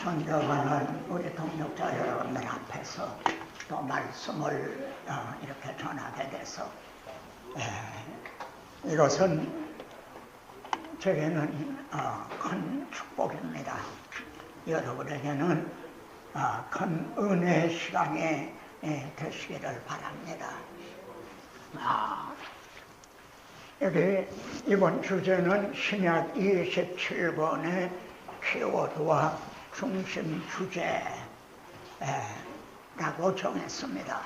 존경하는 우리 동역자 여러분들 앞에서 또 말씀을 이렇게 전하게 돼서 이것은 제게는 큰 축복입니다. 여러분에게는 큰 은혜의 시간이 되시기를 바랍니다. 여기 이번 주제는 신약 27권의 키워드와 중심 주제라고 정했습니다.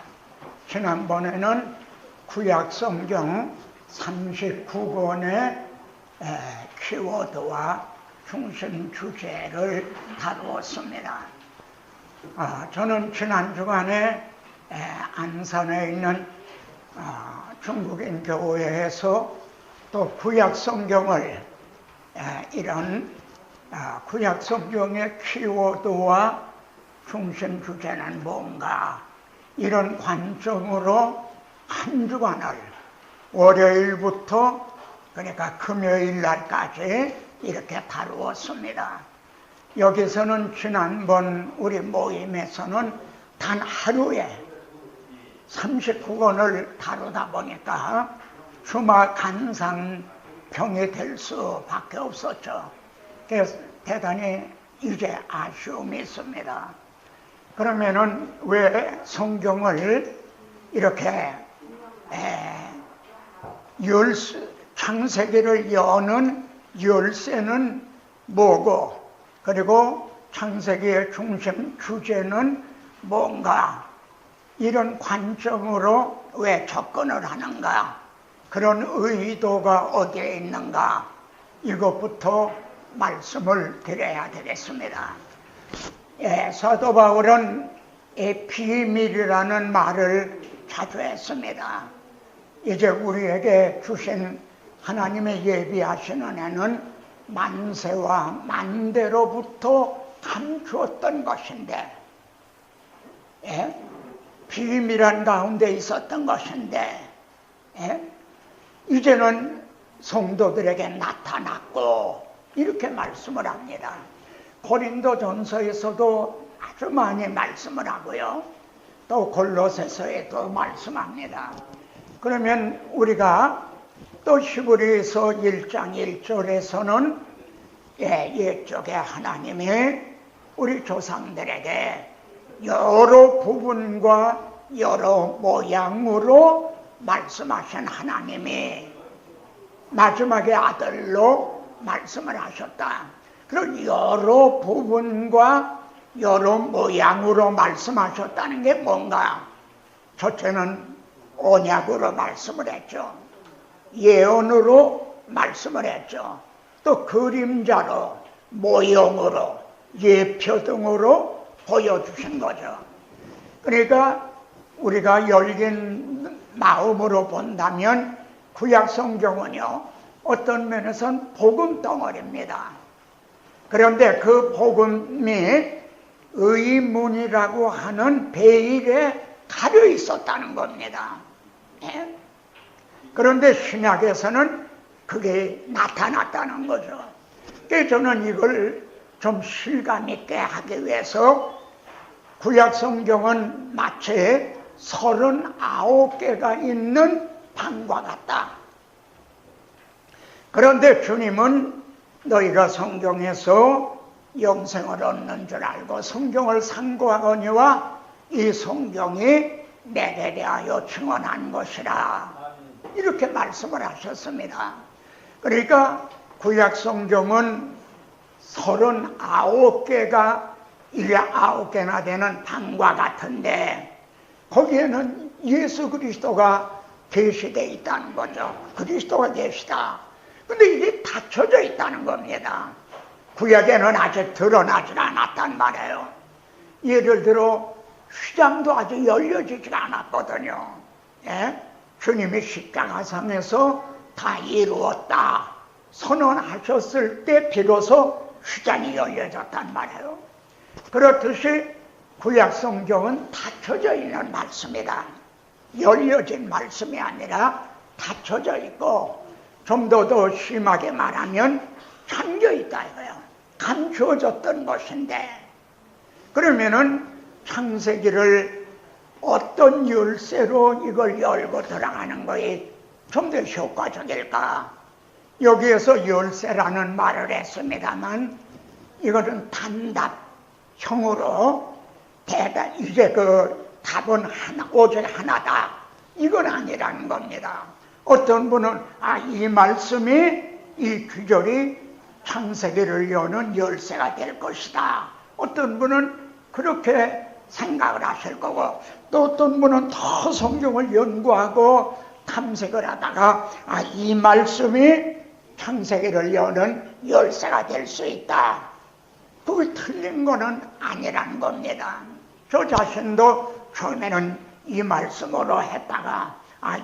지난번에는 구약 성경 39권의 키워드와 중심 주제를 다루었습니다. 저는 지난 주간에 안산에 있는 중국인 교회에서 또 구약 성경을 이런 구약 성경의 키워드와 중심 주제는 뭔가 이런 관점으로 한 주간을 월요일부터 그러니까 금요일 날까지 이렇게 다루었습니다. 여기서는 지난번 우리 모임에서는 단 하루에 39권을 다루다 보니까 주말 간상병이 될 수밖에 없었죠. 그래서 대단히 이제 아쉬움이 있습니다. 그러면은 왜 성경을 이렇게 창세기를 여는 열쇠는 뭐고, 그리고 창세기의 중심 주제는 뭔가, 이런 관점으로 왜 접근을 하는가, 그런 의도가 어디에 있는가, 이것부터 말씀을 드려야 되겠습니다. 사도 바울은 비밀이라는 말을 자주 했습니다. 이제 우리에게 주신 하나님의 예비하신 은혜는 만세와 만대로부터 감추었던 것인데, 비밀한 가운데 있었던 것인데, 이제는 성도들에게 나타났고, 이렇게 말씀을 합니다. 고린도전서에서도 아주 많이 말씀을 하고요, 또 골로새서에도 말씀합니다. 그러면 우리가 또 히브리서 1장 1절에서는 옛적에 하나님이 우리 조상들에게 여러 부분과 여러 모양으로 말씀하신 하나님이 마지막에 아들로 말씀을 하셨다. 그런 여러 부분과 여러 모양으로 말씀하셨다는 게 뭔가? 첫째는 언약으로 말씀을 했죠. 예언으로 말씀을 했죠. 또 그림자로, 모형으로, 예표 등으로 보여주신 거죠. 그러니까 우리가 열린 마음으로 본다면 구약 성경은요, 어떤 면에서는 복음 덩어리입니다. 그런데 그 복음이 의문이라고 하는 베일에 가려 있었다는 겁니다. 그런데 신약에서는 그게 나타났다는 거죠. 그래서 저는 이걸 좀 실감 있게 하기 위해서 구약 성경은 마치 39개가 있는 방과 같다. 그런데 주님은 너희가 성경에서 영생을 얻는 줄 알고 성경을 상고하거니와 이 성경이 내게 대하여 증언한 것이라, 이렇게 말씀을 하셨습니다. 그러니까 구약 성경은 39개가 19개나 되는 방과 같은데, 거기에는 예수 그리스도가 계시되어 있다는 거죠. 그리스도가 계시다. 근데 이게 닫혀져 있다는 겁니다. 구약에는 아직 드러나질 않았단 말이에요. 예를 들어 휘장도 아직 열려지지가 않았거든요. 주님이 십자가상에서 다 이루었다 선언하셨을 때 비로소 휘장이 열려졌단 말이에요. 그렇듯이 구약 성경은 닫혀져 있는 말씀이다. 열려진 말씀이 아니라 닫혀져 있고, 좀 더 심하게 말하면 잠겨있다 이거예요. 감추어졌던 것인데 그러면은 창세기를 어떤 열쇠로 이걸 열고 들어가는 것이 좀 더 효과적일까? 여기에서 열쇠라는 말을 했습니다만 이거는 단답형으로 이제 그 답은 하나, 오직 하나다, 이건 아니라는 겁니다. 어떤 분은 이 말씀이, 이 규절이 창세기를 여는 열쇠가 될 것이다, 어떤 분은 그렇게 생각을 하실 거고, 또 어떤 분은 더 성경을 연구하고 탐색을 하다가 이 말씀이 창세기를 여는 열쇠가 될 수 있다, 그게 틀린 거는 아니라는 겁니다. 저 자신도 처음에는 이 말씀으로 했다가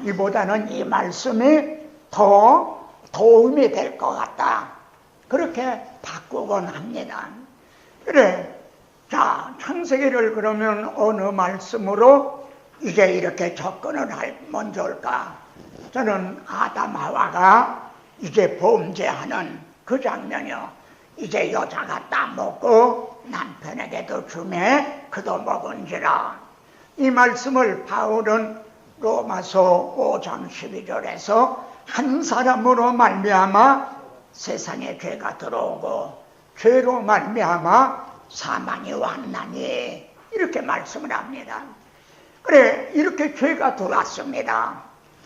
이보다는 이 말씀이 더 도움이 될 것 같다, 그렇게 바꾸곤 합니다. 그래, 자, 창세기를 그러면 어느 말씀으로 이제 이렇게 접근을 하면 좋을까? 저는 아담 하와가 이제 범죄하는 그 장면이요, 이제 여자가 따먹고 남편에게도 주매 그도 먹은지라, 이 말씀을 바울은 로마서 5장 12절에서 한 사람으로 말미암아 세상에 죄가 들어오고 죄로 말미암아 사망이 왔나니, 이렇게 말씀을 합니다. 그래, 이렇게 죄가 들어왔습니다.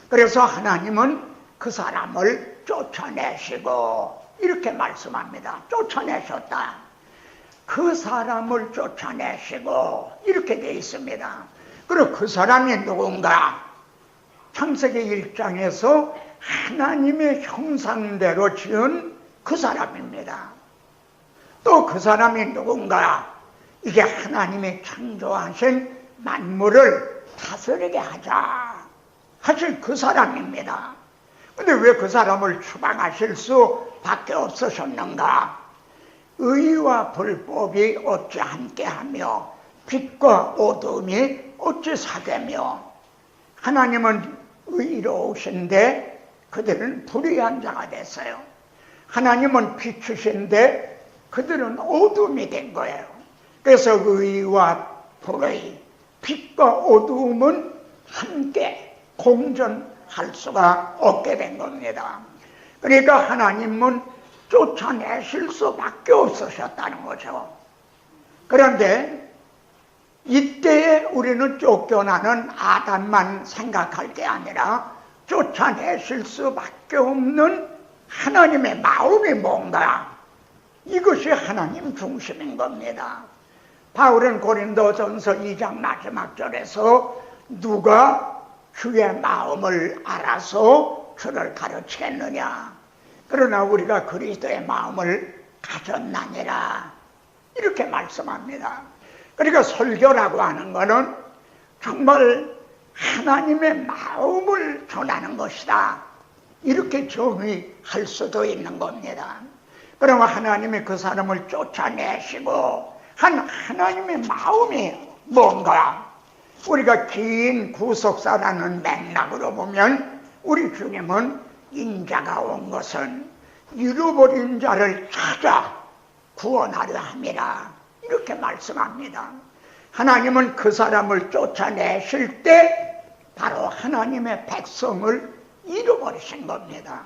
그래서 하나님은 그 사람을 쫓아내시고, 이렇게 말씀합니다. 쫓아내셨다. 그 사람을 쫓아내시고, 이렇게 되어 있습니다. 그리고 그 사람이 누군가? 창세기 1장에서 하나님의 형상대로 지은 그 사람입니다. 또 그 사람이 누군가? 이게 하나님이 창조하신 만물을 다스리게 하자 하실 그 사람입니다. 근데 왜 그 사람을 추방하실 수밖에 없으셨는가? 의와 불법이 어찌 함께하며 빛과 어둠이 어찌 사되며, 하나님은 의로우신데 그들은 불의한 자가 됐어요. 하나님은 빛이신데 그들은 어둠이 된 거예요. 그래서 의와 불의, 빛과 어둠은 함께 공존할 수가 없게 된 겁니다. 그러니까 하나님은 쫓아내실 수밖에 없으셨다는 거죠. 그런데 이때에 우리는 쫓겨나는 아담만 생각할 게 아니라 쫓아내실 수밖에 없는 하나님의 마음이 뭔가, 이것이 하나님 중심인 겁니다. 바울은 고린도전서 2장 마지막 절에서 누가 주의 마음을 알아서 주를 가르치겠느냐, 그러나 우리가 그리스도의 마음을 가졌나니라, 이렇게 말씀합니다. 그러니까 설교라고 하는 것은 정말 하나님의 마음을 전하는 것이다, 이렇게 정의할 수도 있는 겁니다. 그러면 하나님이 그 사람을 쫓아내시고 한 하나님의 마음이 뭔가? 우리가 긴 구속사라는 맥락으로 보면 우리 주님은 인자가 온 것은 잃어버린 자를 찾아 구원하려 함이라, 이렇게 말씀합니다. 하나님은 그 사람을 쫓아내실 때 바로 하나님의 백성을 잃어버리신 겁니다.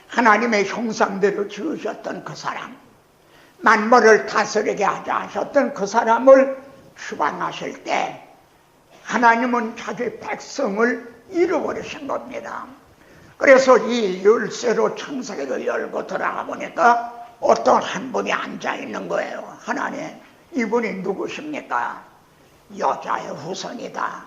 하나님의 형상대로 지으셨던 그 사람, 만물을 다스리게 하자 하셨던 그 사람을 추방하실 때 하나님은 자기 백성을 잃어버리신 겁니다. 그래서 이 열쇠로 창세기를 열고 들어가 보니까 어떤 한 분이 앉아있는 거예요. 하나님, 이분이 누구십니까? 여자의 후손이다.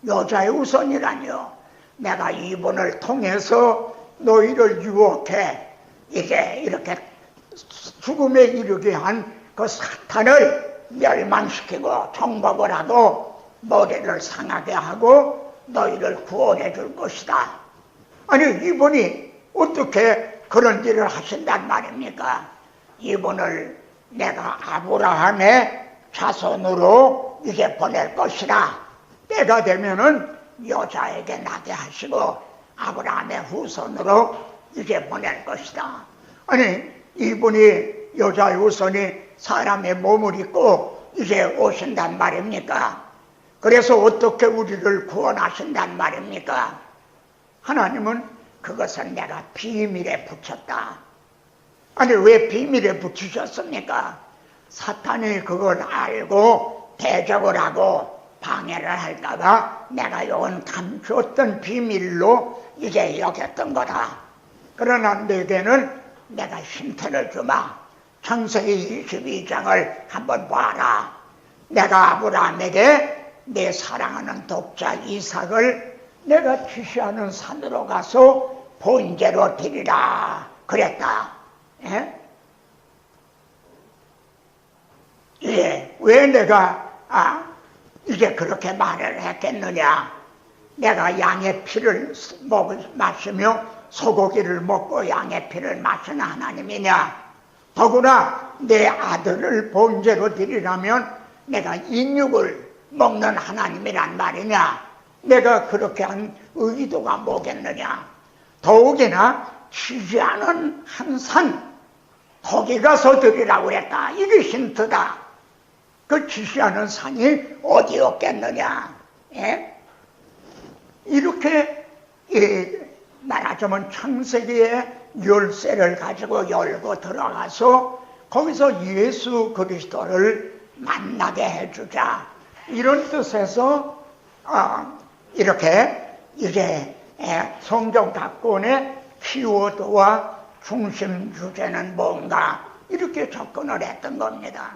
여자의 후손이라니요, 내가 이분을 통해서 너희를 유혹해 이제 이렇게 죽음에 이르게 한 그 사탄을 멸망시키고 정복을 하고 머리를 상하게 하고 너희를 구원해 줄 것이다. 아니, 이분이 어떻게 그런 일을 하신단 말입니까? 이분을 내가 아브라함의 자손으로 이제 보낼 것이다. 때가 되면은 여자에게 나게 하시고 아브라함의 후손으로 이제 보낼 것이다. 아니, 이분이 여자의 후손이 사람의 몸을 입고 이제 오신단 말입니까? 그래서 어떻게 우리를 구원하신단 말입니까? 하나님은 그것을 내가 비밀에 붙였다. 아니, 왜 비밀에 붙이셨습니까? 사탄이 그걸 알고 대적을 하고 방해를 할까봐 내가 이건 감추었던 비밀로 이제 여겼던 거다. 그러나 너에게는 내가 힌트를 주마. 창세기 22장을 한번 봐라. 내가 아브라함에게 내 사랑하는 독자 이삭을 내가 지시하는 산으로 가서 번제로 드리라 그랬다. 예? 예, 왜 내가 이제 그렇게 말을 했겠느냐? 내가 양의 피를 마시며 소고기를 먹고 양의 피를 마시는 하나님이냐? 더구나 내 아들을 번제로 드리라면 내가 인육을 먹는 하나님이란 말이냐? 내가 그렇게 한 의도가 뭐겠느냐? 더욱이나 치지 않은 한 산 거기 가서 드리라고 그랬다. 이게 힌트다. 그 치지 않은 산이 어디였겠느냐? 예? 이렇게 말하자면 창세기의 열쇠를 가지고 열고 들어가서 거기서 예수 그리스도를 만나게 해주자. 이런 뜻에서 이렇게 이제 성경 각본의 키워드와 중심 주제는 뭔가 이렇게 접근을 했던 겁니다.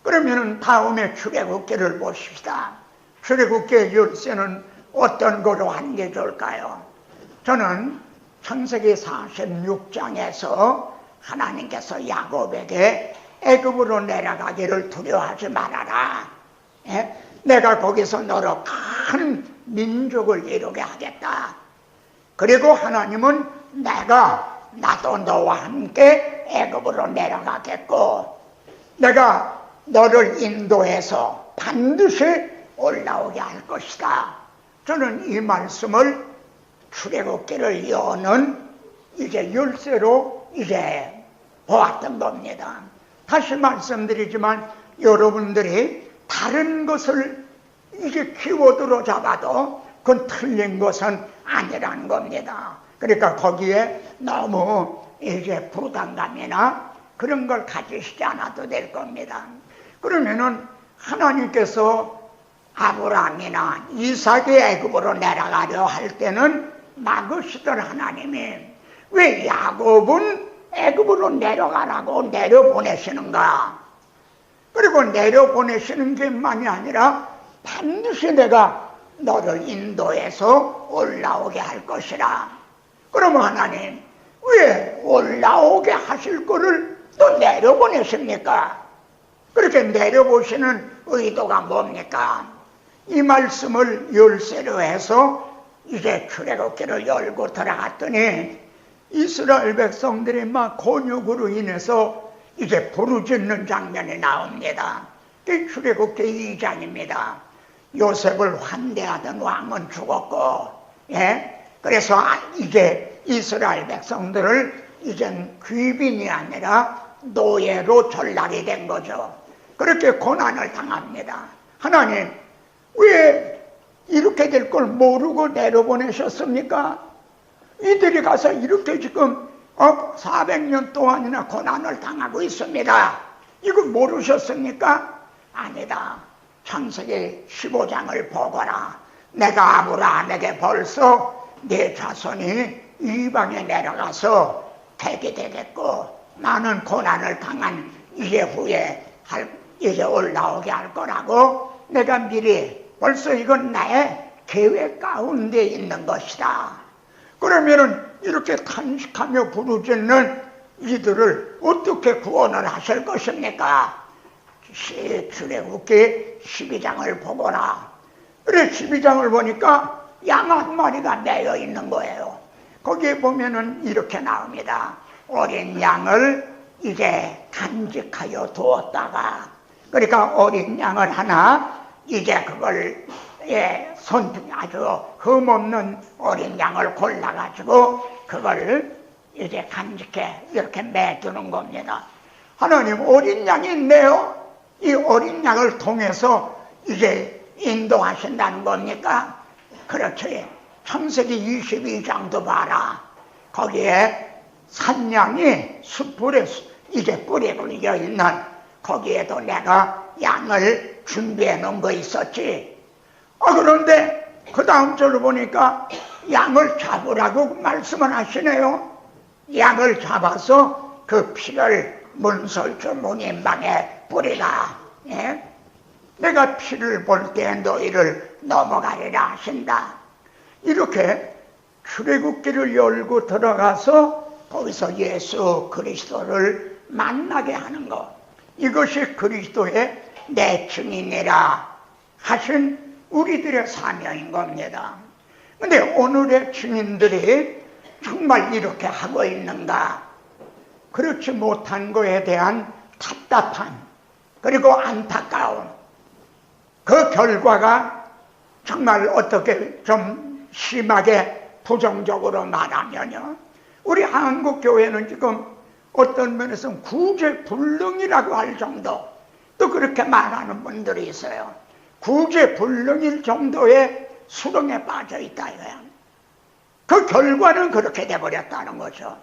그러면 다음에 출애굽기를 보십시다. 출애굽기의 열쇠는 어떤 거로 한 게 좋을까요? 저는 창세기 46장에서 하나님께서 야곱에게 애굽으로 내려가기를 두려워하지 말아라. 예? 내가 거기서 너로 큰 민족을 이루게 하겠다. 그리고 하나님은 나도 너와 함께 애굽으로 내려가겠고 내가 너를 인도해서 반드시 올라오게 할 것이다. 저는 이 말씀을 출애굽기를 여는 이제 열쇠로 이제 보았던 겁니다. 다시 말씀드리지만 여러분들이 다른 것을 이게 키워드로 잡아도 그건 틀린 것은 아니라는 겁니다. 그러니까 거기에 너무 이제 부담감이나 그런 걸 가지시지 않아도 될 겁니다. 그러면은 하나님께서 아브라함이나 이삭이 애굽으로 내려가려 할 때는 막으시던 하나님이 왜 야곱은 애굽으로 내려가라고 내려보내시는가? 그리고 내려보내시는 게만이 아니라 반드시 내가 너를 인도해서 올라오게 할 것이라. 그러면 하나님 왜 올라오게 하실 거를 또 내려보내십니까? 그렇게 내려보시는 의도가 뭡니까? 이 말씀을 열쇠로 해서 이제 출애굽기를 열고 들어갔더니 이스라엘 백성들이 막 곤욕으로 인해서 이제 부르짖는 장면이 나옵니다. 이 출애굽기 2장입니다. 요셉을 환대하던 왕은 죽었고, 예? 그래서 이제 이스라엘 백성들을 이젠 귀빈이 아니라 노예로 전락이 된 거죠. 그렇게 고난을 당합니다. 하나님, 왜 이렇게 될 걸 모르고 내려보내셨습니까? 이들이 가서 이렇게 지금 400년 동안이나 고난을 당하고 있습니다. 이거 모르셨습니까? 아니다. 창세기 15장을 보거라. 내가 아브라함에게 벌써 내 자손이 이방에 내려가서 택이 되겠고 많은 고난을 당한 이후에 이제 올라오게 할 거라고 내가 미리 벌써 이건 나의 계획 가운데 있는 것이다. 그러면은 이렇게 탄식하며 부르짖는 이들을 어떻게 구원을 하실 것입니까? 출애굽기 12장을 보거라. 그래 12장을 보니까 양 한 마리가 매여 있는 거예요. 거기에 보면은 이렇게 나옵니다. 어린 양을 이제 간직하여 두었다가 그러니까 어린 양을 하나 이제 그걸 아주 흠없는 어린 양을 골라가지고 그걸 이제 간직해 이렇게 매두는 겁니다. 하나님 어린 양이 있네요. 이 어린 양을 통해서 이제 인도하신다는 겁니까? 그렇지. 창세기 22장도 봐라. 거기에 산양이 숯불에 이제 뿔에 걸려 있는 거기에도 내가 양을 준비해 놓은 거 있었지. 그런데 그 다음 절을 보니까 양을 잡으라고 말씀을 하시네요. 양을 잡아서 그 피를 문설주 문인방에 뿌리라. 예? 내가 피를 볼 때 너희를 넘어가리라 하신다. 이렇게 출애굽기를 열고 들어가서 거기서 예수 그리스도를 만나게 하는 것, 이것이 그리스도의 내 증인이라 하신 우리들의 사명인 겁니다. 근데 오늘의 증인들이 정말 이렇게 하고 있는가? 그렇지 못한 거에 대한 답답한 그리고 안타까운 그 결과가 정말 어떻게 좀 심하게 부정적으로 말하면요, 우리 한국교회는 지금 어떤 면에서는 구제불능이라고 할 정도, 또 그렇게 말하는 분들이 있어요. 구제불능일 정도의 수렁에 빠져 있다 이거야. 그 결과는 그렇게 돼버렸다는 거죠.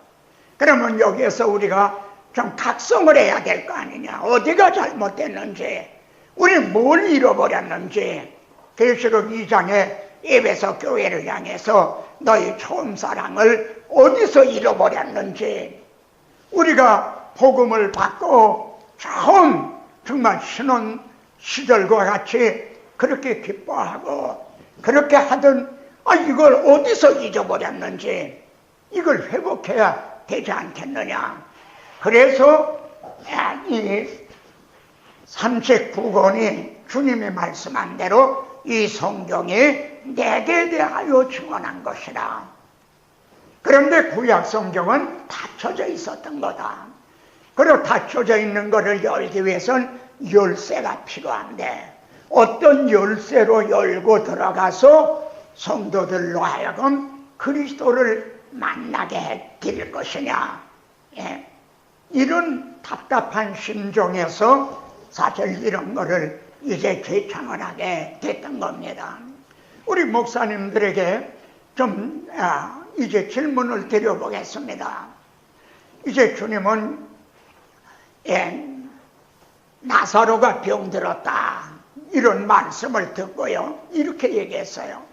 그러면 여기에서 우리가 좀 각성을 해야 될 거 아니냐. 어디가 잘못됐는지, 우리 뭘 잃어버렸는지. 계시록 2장에 에베소 교회를 향해서 너희 처음 사랑을 어디서 잃어버렸는지, 우리가 복음을 받고 처음 정말 신혼 시절과 같이 그렇게 기뻐하고 그렇게 하던 이걸 어디서 잊어버렸는지 이걸 회복해야 되지 않겠느냐. 그래서 이 39권이 주님이 말씀한 대로 이 성경이 내게 대하여 증언한 것이라. 그런데 구약 성경은 닫혀져 있었던 거다. 그리고 닫혀져 있는 것을 열기 위해서는 열쇠가 필요한데, 어떤 열쇠로 열고 들어가서 성도들로 하여금 그리스도를 만나게 해드릴 것이냐. 예. 이런 답답한 심정에서 사실 이런 거를 이제 제창을 하게 됐던 겁니다. 우리 목사님들에게 좀 이제 질문을 드려보겠습니다. 이제 주님은 나사로가 병들었다 이런 말씀을 듣고요, 이렇게 얘기했어요.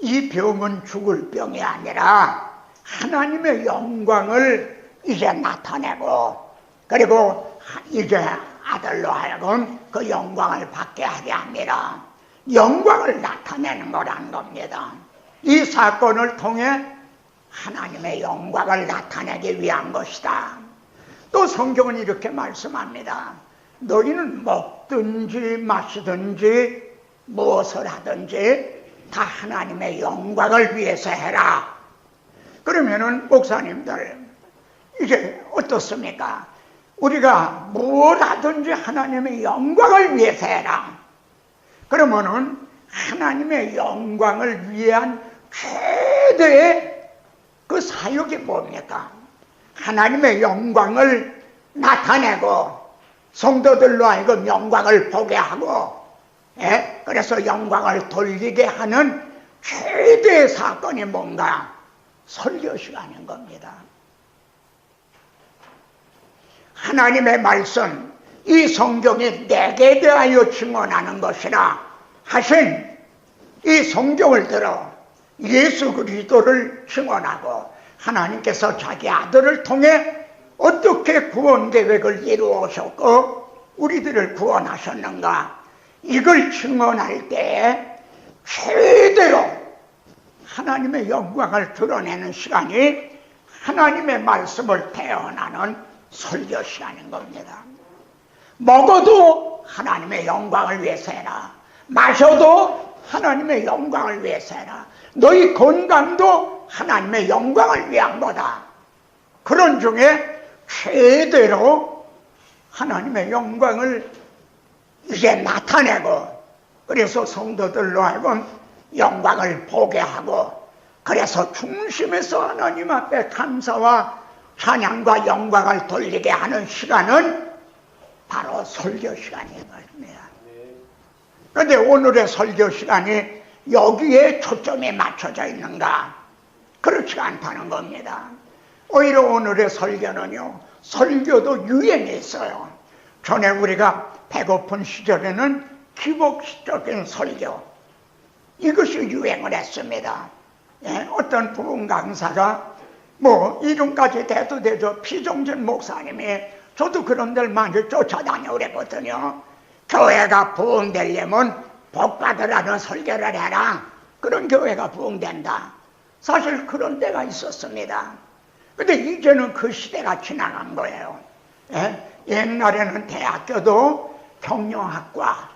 이 병은 죽을 병이 아니라 하나님의 영광을 이제 나타내고, 그리고 이제 아들로 하여금 그 영광을 받게 하게 합니다. 영광을 나타내는 거란 겁니다. 이 사건을 통해 하나님의 영광을 나타내기 위한 것이다. 또 성경은 이렇게 말씀합니다. 너희는 먹든지 마시든지 무엇을 하든지 다 하나님의 영광을 위해서 해라. 그러면은 목사님들 이제 어떻습니까? 우리가 뭘 하든지 하나님의 영광을 위해서 해라. 그러면은 하나님의 영광을 위한 최대의 그 사역이 뭡니까? 하나님의 영광을 나타내고 성도들로 하여금 영광을 보게 하고, 그래서 영광을 돌리게 하는 최대의 사건이 뭔가? 설교 시간인 겁니다. 하나님의 말씀, 이 성경이 내게 대하여 증언하는 것이라 하신 이 성경을 들어 예수 그리스도를 증언하고 하나님께서 자기 아들을 통해 어떻게 구원 계획을 이루어오셨고 우리들을 구원하셨는가, 이걸 증언할 때 최대로 하나님의 영광을 드러내는 시간이 하나님의 말씀을 태어나는 설교 시간인 겁니다. 먹어도 하나님의 영광을 위해서 해라. 마셔도 하나님의 영광을 위해서 해라. 너희 건강도 하나님의 영광을 위한 거다. 그런 중에 최대로 하나님의 영광을 이제 나타내고, 그래서 성도들로 하여금 영광을 보게 하고, 그래서 중심에서 하나님 앞에 감사와 찬양과 영광을 돌리게 하는 시간은 바로 설교 시간인 것입니다. 그런데 오늘의 설교 시간이 여기에 초점이 맞춰져 있는가? 그렇지가 않다는 겁니다. 오히려 오늘의 설교는요, 설교도 유행이 있어요. 전에 우리가 배고픈 시절에는 기복적인 설교, 이것이 유행을 했습니다. 예, 어떤 부흥 강사가 뭐 이름까지 대도 되죠. 피종진 목사님이, 저도 그런 데를 많이 쫓아다녀 그랬거든요. 교회가 부흥되려면 복받으라는 설교를 해라. 그런 교회가 부흥된다. 사실 그런 때가 있었습니다. 근데 이제는 그 시대가 지나간 거예요. 예? 옛날에는 대학교도 경영학과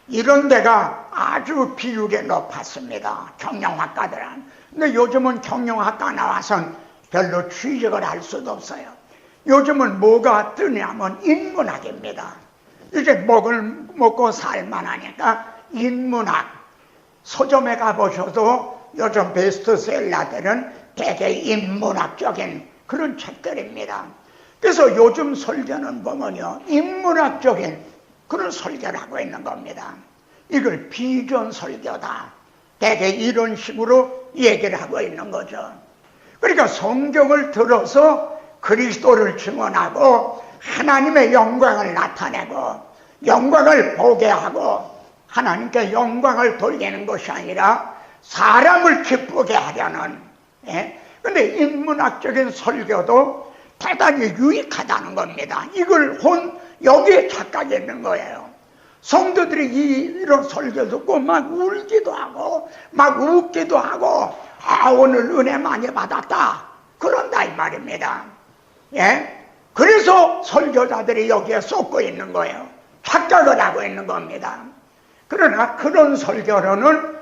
이런 데가 아주 비율이 높았습니다. 경영학과들은. 근데 요즘은 경영학과 나와선 별로 취직을 할 수도 없어요. 요즘은 뭐가 뜨냐면 인문학입니다. 이제 먹고 살만하니까 인문학. 서점에 가보셔도 요즘 베스트셀러들은 대개 인문학적인 그런 책들입니다. 그래서 요즘 설교는 보면요, 인문학적인 그런 설교를 하고 있는 겁니다. 이걸 비전 설교다. 대개 이런 식으로 얘기를 하고 있는 거죠. 그러니까 성경을 들어서 그리스도를 증언하고 하나님의 영광을 나타내고 영광을 보게 하고 하나님께 영광을 돌리는 것이 아니라 사람을 기쁘게 하려는, 근데 인문학적인 설교도 대단히 유익하다는 겁니다. 이걸 여기에 착각이 있는 거예요. 성도들이 이런 설교 듣고 막 울기도 하고 막 웃기도 하고, 아, 오늘 은혜 많이 받았다, 그런다 이 말입니다. 예? 그래서 설교자들이 여기에 쏟고 있는 거예요. 착각을 하고 있는 겁니다. 그러나 그런 설교로는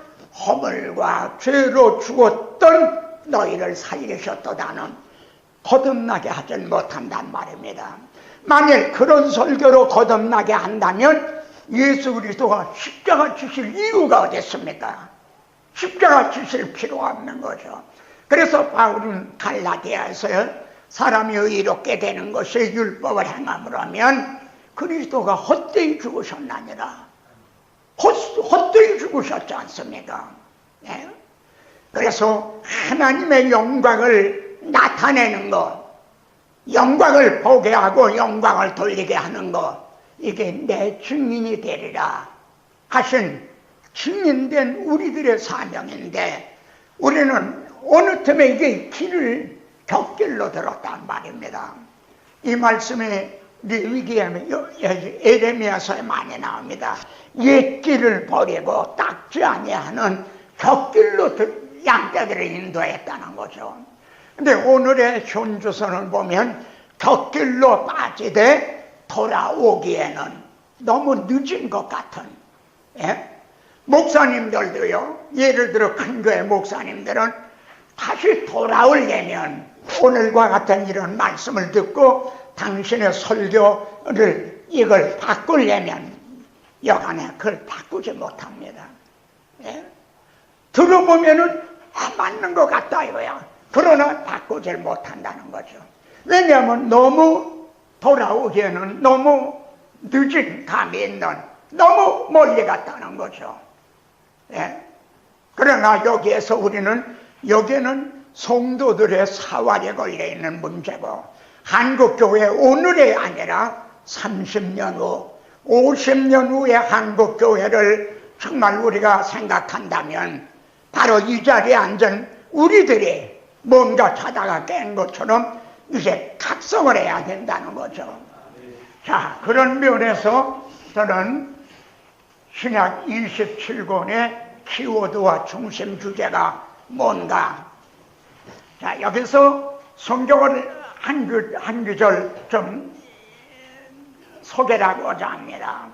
허물과 죄로 죽었던 너희를 살리셨도다는 거듭나게 하지 못한단 말입니다. 만일 그런 설교로 거듭나게 한다면 예수 그리스도가 십자가 지실 이유가 어디 있습니까? 십자가 지실 필요가 없는 거죠. 그래서 바울은 갈라디아에서 사람이 의롭게 되는 것이 율법을 행함으로 하면 그리스도가 헛되이 죽으셨나니라. 헛되이 죽으셨지 않습니까? 예? 그래서 하나님의 영광을 나타내는 것, 영광을 보게 하고 영광을 돌리게 하는 것, 이게 내 증인이 되리라 하신 증인된 우리들의 사명인데, 우리는 어느 틈에 이게 길을 곁길로 들었단 말입니다. 이 말씀이 레위기에, 에레미야서에 많이 나옵니다. 옛 길을 버리고 닦지 아니하는 곁길로 양떼들을 인도했다는 거죠. 근데 오늘의 현주소를 보면 곁길로 빠지되 돌아오기에는 너무 늦은 것 같은, 예? 목사님들도요, 예를 들어 큰 교회 목사님들은 다시 돌아오려면 오늘과 같은 이런 말씀을 듣고 당신의 설교를 이걸 바꾸려면 여간에 그걸 바꾸지 못합니다. 예? 들어보면은 맞는 것 같다 이거야. 그러나 바꾸지 못한다는 거죠. 왜냐하면 너무 돌아오기에는 너무 늦은 감이 있는, 너무 멀리 갔다는 거죠. 예? 그러나 여기에는 성도들의 사활에 걸려있는 문제고, 한국교회 오늘이 아니라 30년 후, 50년 후의 한국교회를 정말 우리가 생각한다면 바로 이 자리에 앉은 우리들이 뭔가 자다가 깬 것처럼 이제 각성을 해야 된다는 거죠. 자, 그런 면에서 저는 신약 27권의 키워드와 중심 주제가 뭔가, 자, 여기서 성경을 한 구절 좀 소개를 하고자 합니다.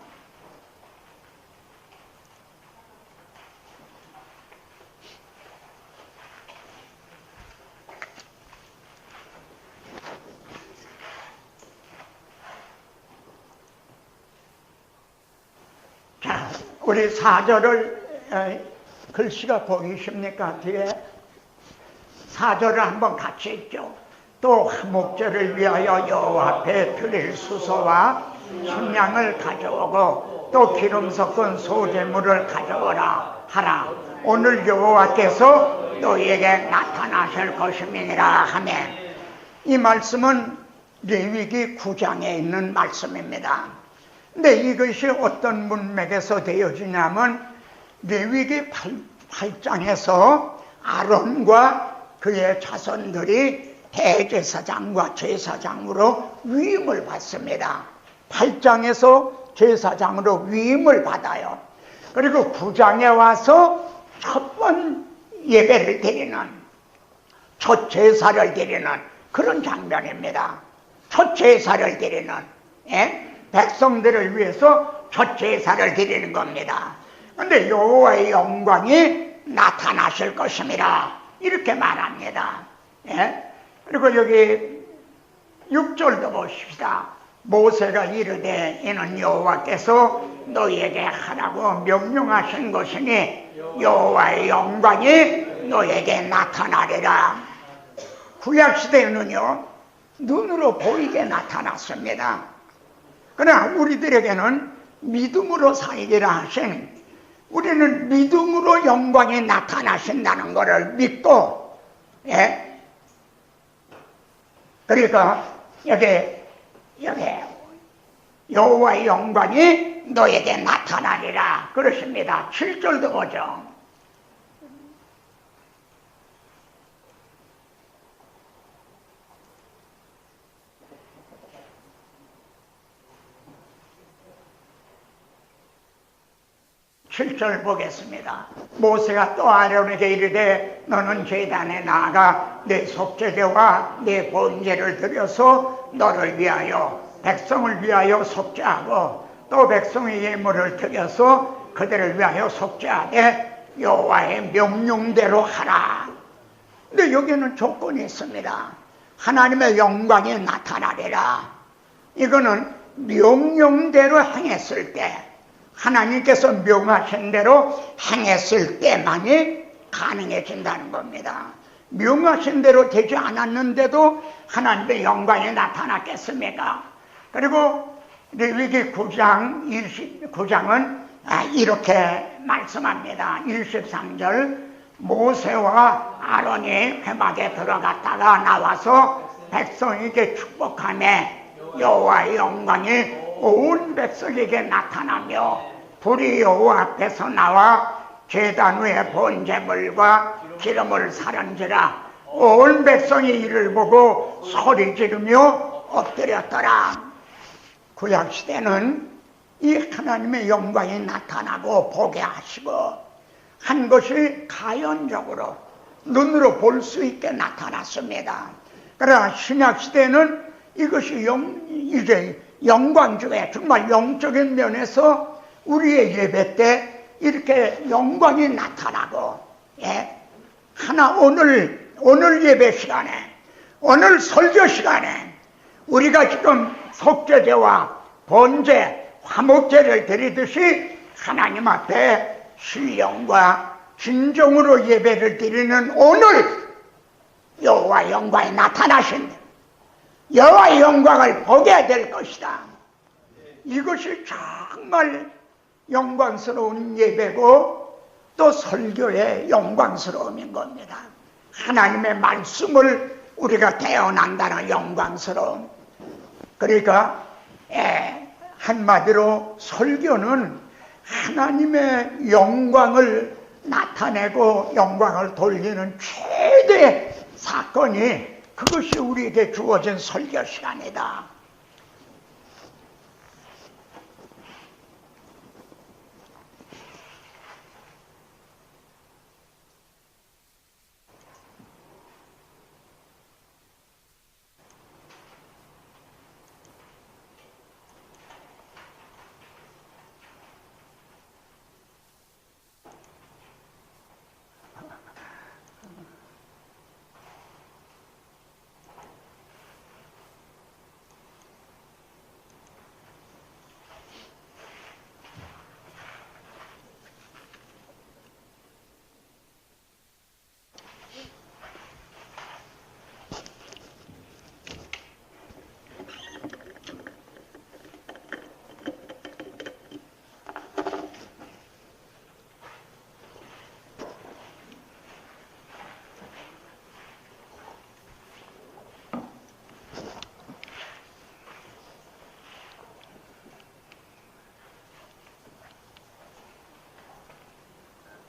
자, 우리 4절을 글씨가 보이십니까? 뒤에 4절을 한번 같이 읽죠. 또 화목제를 위하여 여호와 앞에 드릴 수소와 순양을 가져오고 또 기름 섞은 소제물을 가져오라 하라. 오늘 여호와께서 너희에게 나타나실 것임이니라 하며, 이 말씀은 레위기 9장에 있는 말씀입니다. 근데 이것이 어떤 문맥에서 되어지냐면 레위기 8장에서 아론과 그의 자손들이 대제사장과 제사장으로 위임을 받습니다. 8장에서 제사장으로 위임을 받아요. 그리고 9장에 와서 첫 번 예배를 드리는, 첫 제사를 드리는 그런 장면입니다. 첫 제사를 드리는, 백성들을 위해서 첫 제사를 드리는 겁니다. 그런데 여호와의 영광이 나타나실 것임이라 이렇게 말합니다. 그리고 여기 6절도 보십시다. 모세가 이르되 이는 여호와께서 너희에게 하라고 명령하신 것이니 여호와의 영광이 너희에게 나타나리라. 구약시대에는요 눈으로 보이게 나타났습니다. 그러나 우리들에게는 믿음으로 살기라 하신, 우리는 믿음으로 영광이 나타나신다는 것을 믿고, 그러니까 여기 여호와의 영광이 너에게 나타나리라 그러십니다. 7절도 보죠. (7절) 보겠습니다. 모세가 또 아론에게 이르되 너는 제단에 나아가 내 속죄제와 내 번제를 드려서 너를 위하여 백성을 위하여 속죄하고 또 백성의 예물을 드려서 그들을 위하여 속죄하되 여호와의 명령대로 하라. 근데 여기는 조건이 있습니다. 하나님의 영광이 나타나리라. 이거는 명령대로 행했을 때, 하나님께서 명하신 대로 행했을 때만이 가능해진다는 겁니다. 명하신 대로 되지 않았는데도 하나님의 영광이 나타났겠습니까? 그리고 레위기 9장은 이렇게 말씀합니다. 23절 모세와 아론이 회막에 들어갔다가 나와서 백성에게 축복하며 여호와의 영광이 온 백성에게 나타나며 불이 여호와 앞에서 나와 제단 위에 번제물과 기름을 사른지라 온 백성이 이를 보고 소리 지르며 엎드렸더라. 구약시대는 이 하나님의 영광이 나타나고 보게 하시고 한 것이 가연적으로 눈으로 볼 수 있게 나타났습니다. 그러나 신약시대는 이것이 이제 영광 중에 정말 영적인 면에서 우리의 예배 때 이렇게 영광이 나타나고, 하나 오늘 예배 시간에, 오늘 설교 시간에 우리가 지금 속죄제와 번제, 화목제를 드리듯이 하나님 앞에 신령과 진정으로 예배를 드리는 오늘 여호와의 영광이 나타나신다. 여호와의 영광을 보게 될 것이다. 이것이 정말 영광스러운 예배고 또 설교의 영광스러움인 겁니다. 하나님의 말씀을 우리가 대언한다는 영광스러움. 그러니까 한마디로 설교는 하나님의 영광을 나타내고 영광을 돌리는 최대 사건이, 그것이 우리에게 주어진 설교 시간이다.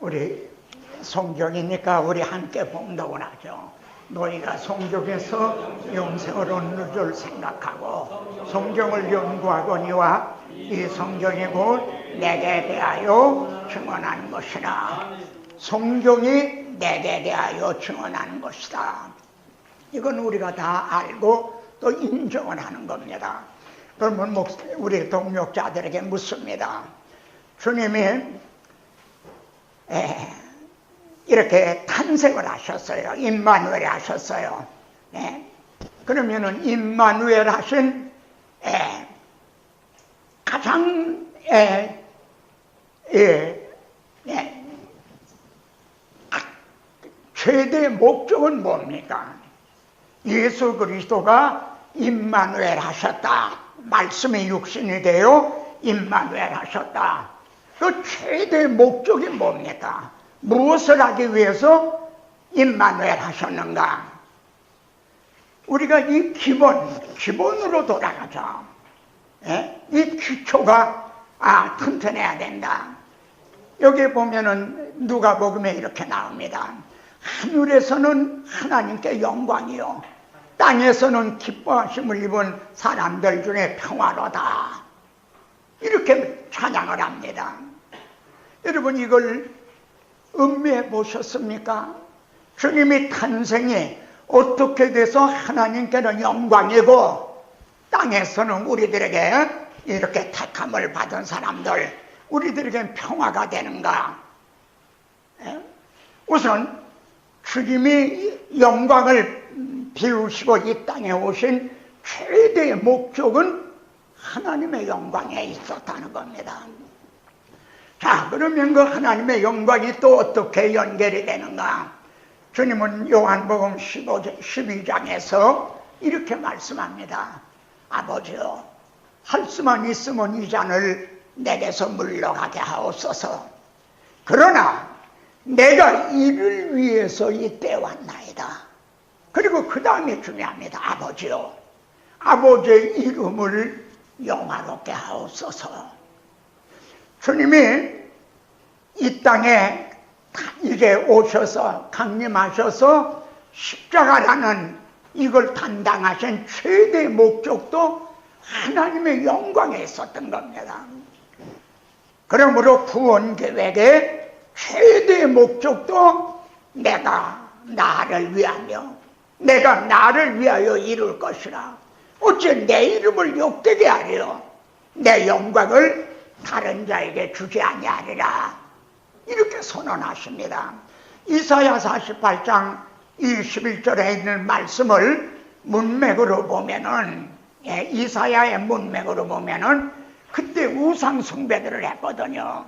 우리 성경이니까 우리 함께 봉독을 하죠. 너희가 성경에서 영생을 얻는 줄 생각하고 성경을 연구하거니와 이 성경이 곧 내게 대하여 증언하는 것이라. 성경이 내게 대하여 증언하는 것이다. 이건 우리가 다 알고 또 인정을 하는 겁니다. 그러면 우리 동역자들에게 묻습니다. 주님이 이렇게 탄생을 하셨어요. 임마누엘 하셨어요. 그러면은 임마누엘 하신 가장 최대 목적은 뭡니까? 예수 그리스도가 임마누엘 하셨다. 말씀이 육신이 되어 임마누엘 하셨다. 그 최대 목적이 뭡니까? 무엇을 하기 위해서 임마누엘 하셨는가? 우리가 이 기본으로 돌아가자. 이 기초가 튼튼해야 된다. 여기 보면은 누가복음에 이렇게 나옵니다. 하늘에서는 하나님께 영광이요, 땅에서는 기뻐하심을 입은 사람들 중에 평화로다. 이렇게 찬양을 합니다. 여러분, 이걸 음미해 보셨습니까? 주님이 탄생이 어떻게 돼서 하나님께는 영광이고 땅에서는 우리들에게 이렇게 택함을 받은 사람들, 우리들에게 평화가 되는가? 우선 주님이 영광을 비우시고 이 땅에 오신 최대의 목적은 하나님의 영광에 있었다는 겁니다. 자, 그러면 그 하나님의 영광이 또 어떻게 연결이 되는가? 주님은 요한복음 12장에서 이렇게 말씀합니다. 아버지여, 할 수만 있으면 이 잔을 내게서 물러가게 하옵소서. 그러나 내가 이를 위해서 이때 왔나이다. 그리고 그 다음에 중요합니다. 아버지여, 아버지의 이름을 영화롭게 하옵소서. 주님이 이 땅에 이제 오셔서 강림하셔서 십자가라는 이걸 담당하신 최대 목적도 하나님의 영광에 있었던 겁니다. 그러므로 구원 계획의 최대 목적도 내가 나를 위하며 내가 나를 위하여 이룰 것이라. 어째 내 이름을 욕되게 하려 내 영광을 다른 자에게 주지 아니하리라. 이렇게 선언하십니다. 이사야 48장 21절에 있는 말씀을 문맥으로 보면은, 이사야의 문맥으로 보면은 그때 우상 숭배들을 했거든요.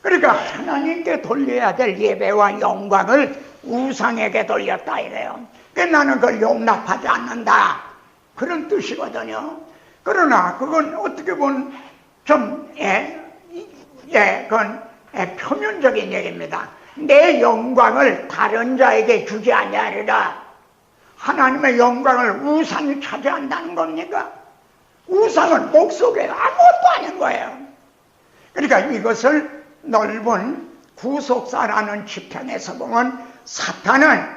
그러니까 하나님께 돌려야 될 예배와 영광을 우상에게 돌렸다 이래요. 그러니까 나는 그걸 용납하지 않는다, 그런 뜻이거든요. 그러나 그건 어떻게 보면 좀 그건 표면적인 얘기입니다. 내 영광을 다른 자에게 주지 아니하리라. 하나님의 영광을 우상이 차지한다는 겁니까? 우상은 목속에 아무것도 아닌 거예요. 그러니까 이것을 넓은 구속사라는 지편에서 보면 사탄은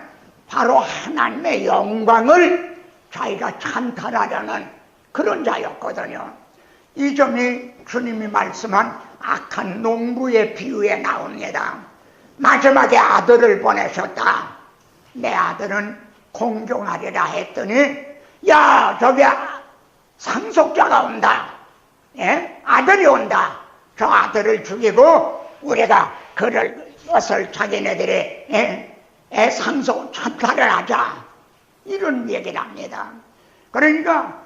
바로 하나님의 영광을 자기가 찬탈하려는 그런 자였거든요. 이 점이 주님이 말씀한 악한 농부의 비유에 나옵니다. 마지막에 아들을 보내셨다. 내 아들은 공경하리라 했더니, 야, 저기 상속자가 온다. 아들이 온다. 저 아들을 죽이고 우리가 그것을 자기네들이 상속 찬탈을 하자, 이런 얘기를 합니다. 그러니까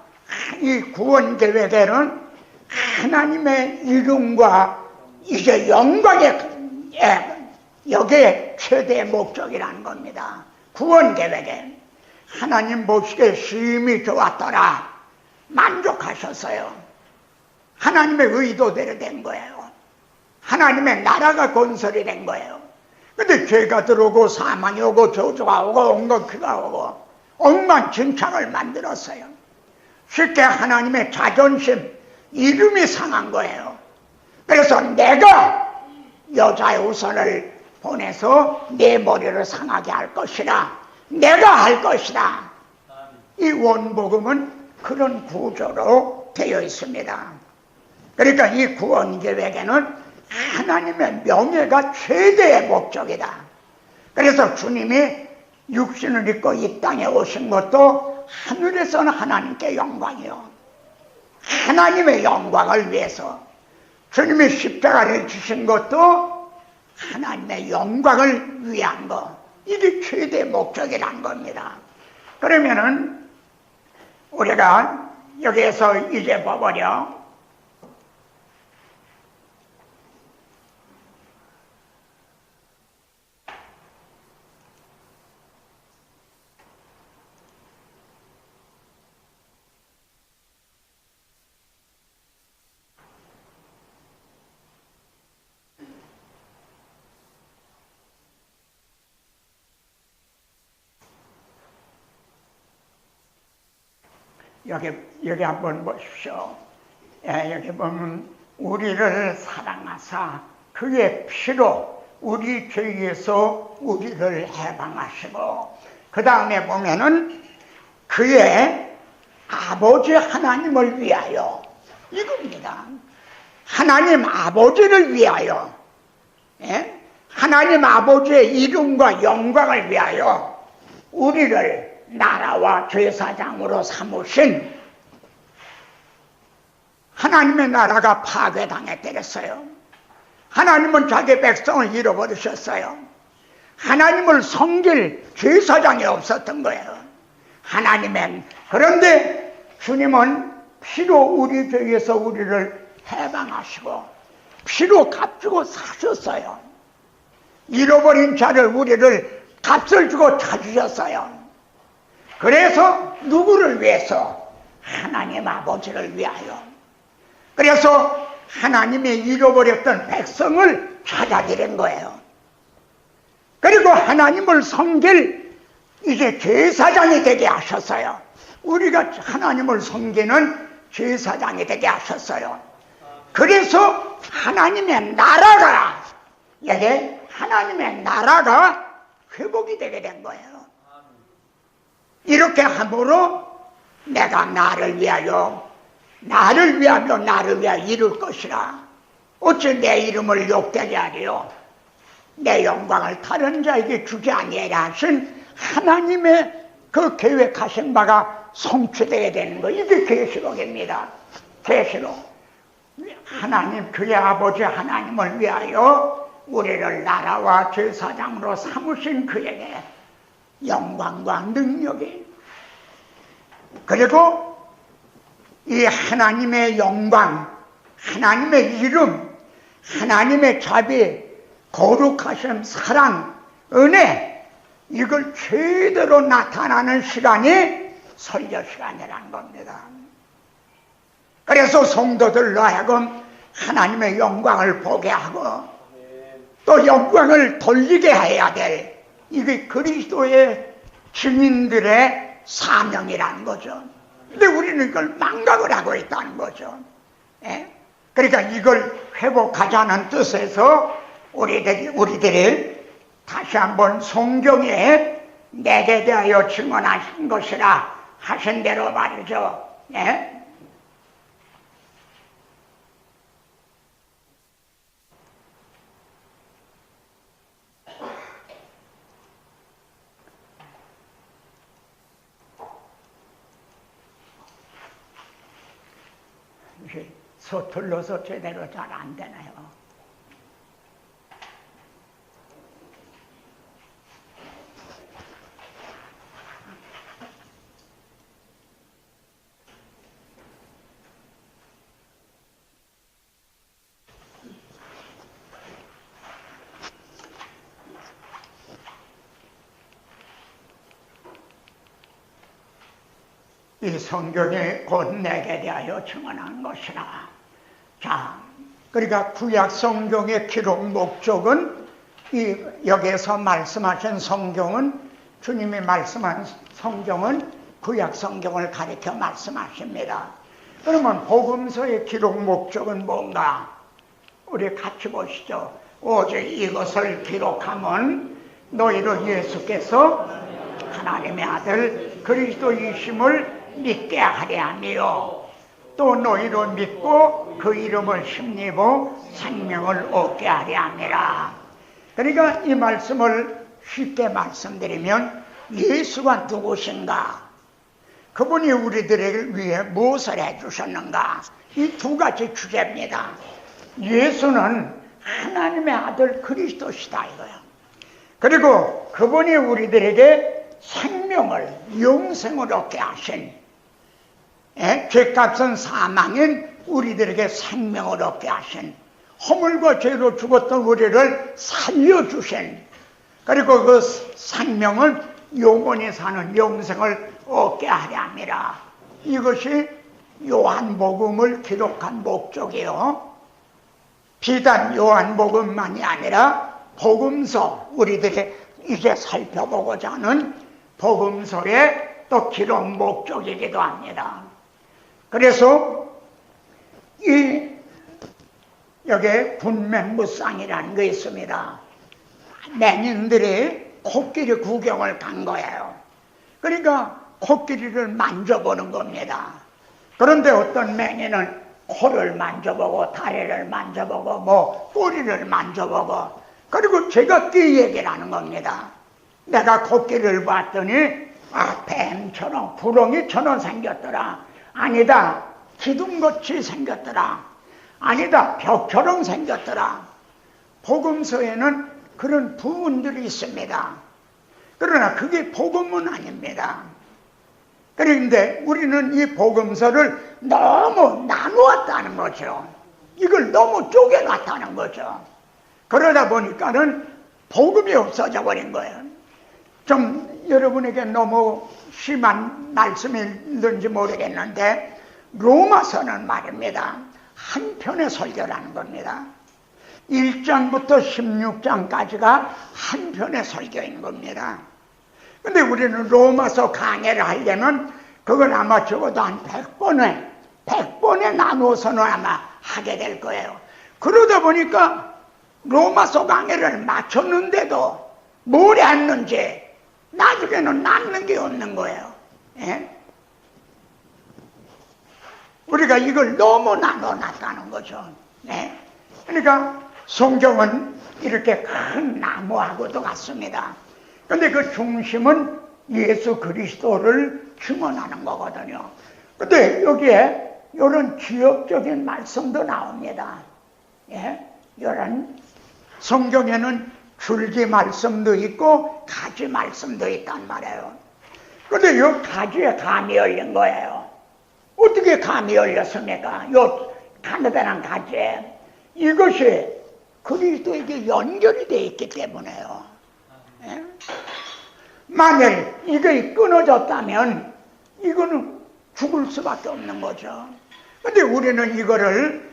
이 구원 계획에는 하나님의 이름과 이제 영광의 여기에 최대 목적이라는 겁니다. 구원 계획에 하나님 보시기에 심히 좋았더라. 만족하셨어요. 하나님의 의도대로 된 거예요. 하나님의 나라가 건설이 된 거예요. 근데 죄가 들어오고 사망이 오고 저주가 오고 엉겁기가 오고 엉망진창을 만들었어요. 쉽게 하나님의 자존심, 이름이 상한 거예요. 그래서 내가 여자의 우선을 보내서 내 머리를 상하게 할 것이라. 내가 할 것이다. 이 원복음은 그런 구조로 되어 있습니다. 그러니까 이 구원 계획에는 하나님의 명예가 최대의 목적이다. 그래서 주님이 육신을 입고 이 땅에 오신 것도 하늘에서는 하나님께 영광이요, 하나님의 영광을 위해서 주님이 십자가를 주신 것도 하나님의 영광을 위한 것, 이게 최대 목적이란 겁니다. 그러면은 우리가 여기에서 이제 봐보려. 여기 한번 보십시오. 여기 보면 우리를 사랑하사 그의 피로 우리 죄에서 우리를 해방하시고, 그 다음에 보면은 그의 아버지 하나님을 위하여, 이겁니다. 하나님 아버지를 위하여, 하나님 아버지의 이름과 영광을 위하여 우리를 나라와 제사장으로 삼으신, 하나님의 나라가 파괴당했더랬어요. 하나님은 자기 백성을 잃어버리셨어요. 하나님을 섬길 제사장이 없었던 거예요. 그런데 주님은 피로 우리 죄에서 우리를 해방하시고 피로 값주고 사셨어요. 잃어버린 자를, 우리를 값을 주고 찾으셨어요. 그래서 누구를 위해서? 하나님 아버지를 위하여. 그래서 하나님이 잃어버렸던 백성을 찾아드린 거예요. 그리고 하나님을 섬길 이제 제사장이 되게 하셨어요. 우리가 하나님을 섬기는 제사장이 되게 하셨어요. 그래서 하나님의 나라가, 이게 하나님의 나라가 회복이 되게 된 거예요. 이렇게 함으로 내가 나를 위하여 나를 위하여 이룰 것이라. 어찌 내 이름을 욕되게 하리요? 내 영광을 다른 자에게 주지 아니하라 하신 하나님의 그 계획하신 바가 성취되게 되는 거, 이게 계시록입니다. 계시록. 하나님, 그의 아버지 하나님을 위하여 우리를 나라와 제사장으로 삼으신 그에게 영광과 능력이, 그리고 이 하나님의 영광, 하나님의 이름, 하나님의 자비, 거룩하심, 사랑, 은혜, 이걸 제대로 나타나는 시간이 설교 시간이라는 겁니다. 그래서 성도들로 하여금 하나님의 영광을 보게 하고 또 영광을 돌리게 해야 될, 이게 그리스도의 증인들의 사명이라는 거죠. 근데 우리는 이걸 망각을 하고 있다는 거죠. 그러니까 이걸 회복하자는 뜻에서 우리들이 다시 한번 성경에 내게 대하여 증언하신 것이라 하신 대로 말이죠. 서툴러서 제대로 잘 안 되나요? 이 성경이 곧 내게 대하여 증언한 것이라. 자, 그러니까 구약 성경의 기록 목적은, 여기에서 말씀하신 성경은, 주님이 말씀한 성경은 구약 성경을 가리켜 말씀하십니다. 그러면 복음서의 기록 목적은 뭔가? 우리 같이 보시죠. 오직 이것을 기록하면 너희로 예수께서 하나님의 아들 그리스도이심을 믿게 하려 하며 또 너희로 믿고 그 이름을 힘입어 생명을 얻게 하려 함이라. 그러니까 이 말씀을 쉽게 말씀드리면 예수가 누구신가, 그분이 우리들을 위해 무엇을 해주셨는가, 이 두 가지 주제입니다. 예수는 하나님의 아들 그리스도시다 이거야. 그리고 그분이 우리들에게 생명을, 영생을 얻게 하신, 죄값은 사망인 우리들에게 생명을 얻게 하신, 허물과 죄로 죽었던 우리를 살려주신, 그리고 그 생명은 영원히 사는 영생을 얻게 하려 함이라. 이것이 요한복음을 기록한 목적이요, 비단 요한복음만이 아니라 복음서, 우리들이 이제 살펴보고자 하는 복음서의 또 기록 목적이기도 합니다. 그래서 여기에 분명무쌍이라는 게 있습니다. 맹인들이 코끼리 구경을 간 거예요. 그러니까 코끼리를 만져보는 겁니다. 그런데 어떤 맹인은 코를 만져보고 다리를 만져보고 꼬리를 만져보고, 그리고 제가 그 얘기를 하는 겁니다. 내가 코끼리를 봤더니 뱀처럼 구렁이처럼 생겼더라. 아니다, 기둥같이 생겼더라. 아니다, 벽처럼 생겼더라. 복음서에는 그런 부분들이 있습니다. 그러나 그게 복음은 아닙니다. 그런데 우리는 이 복음서를 너무 나누었다는 거죠. 이걸 너무 쪼개놨다는 거죠. 그러다 보니까는 복음이 없어져 버린 거예요. 좀 여러분에게 너무 심한 말씀인지 모르겠는데, 로마서는 말입니다, 한 편의 설교라는 겁니다. 1장부터 16장까지가 한 편의 설교인 겁니다. 근데 우리는 로마서 강해를 하려면 그건 아마 적어도 한 100번에 나누어서는 아마 하게 될 거예요. 그러다 보니까 로마서 강해를 마쳤는데도 뭘 했는지 나중에는 남는 게 없는 거예요. 예? 우리가 이걸 너무 나눠놨다는 거죠. 예? 그러니까 성경은 이렇게 큰 나무하고도 같습니다. 근데 그 중심은 예수 그리스도를 증언하는 거거든요. 근데 여기에 이런 지역적인 말씀도 나옵니다. 예? 이런 성경에는 줄기 말씀도 있고 가지 말씀도 있단 말이에요. 근데 이 가지에 감이 열린 거예요. 어떻게 감이 열렸습니까? 이 가느다란 가지에 이것이 그리스도에게 연결이 되어 있기 때문에요. 예? 만일 이게 끊어졌다면 이거는 죽을 수밖에 없는 거죠. 근데 우리는 이거를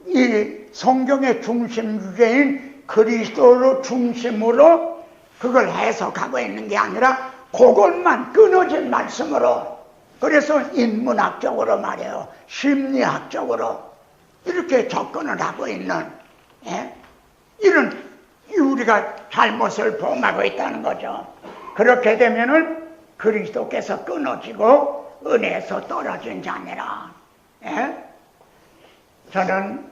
이 성경의 중심 주제인 그리스도로 중심으로 그걸 해석하고 있는 게 아니라 그것만 끊어진 말씀으로, 그래서 인문학적으로 말이에요, 심리학적으로 이렇게 접근을 하고 있는, 이런 우리가 잘못을 범하고 있다는 거죠. 그렇게 되면은 그리스도께서 끊어지고 은혜에서 떨어진 자니라. 저는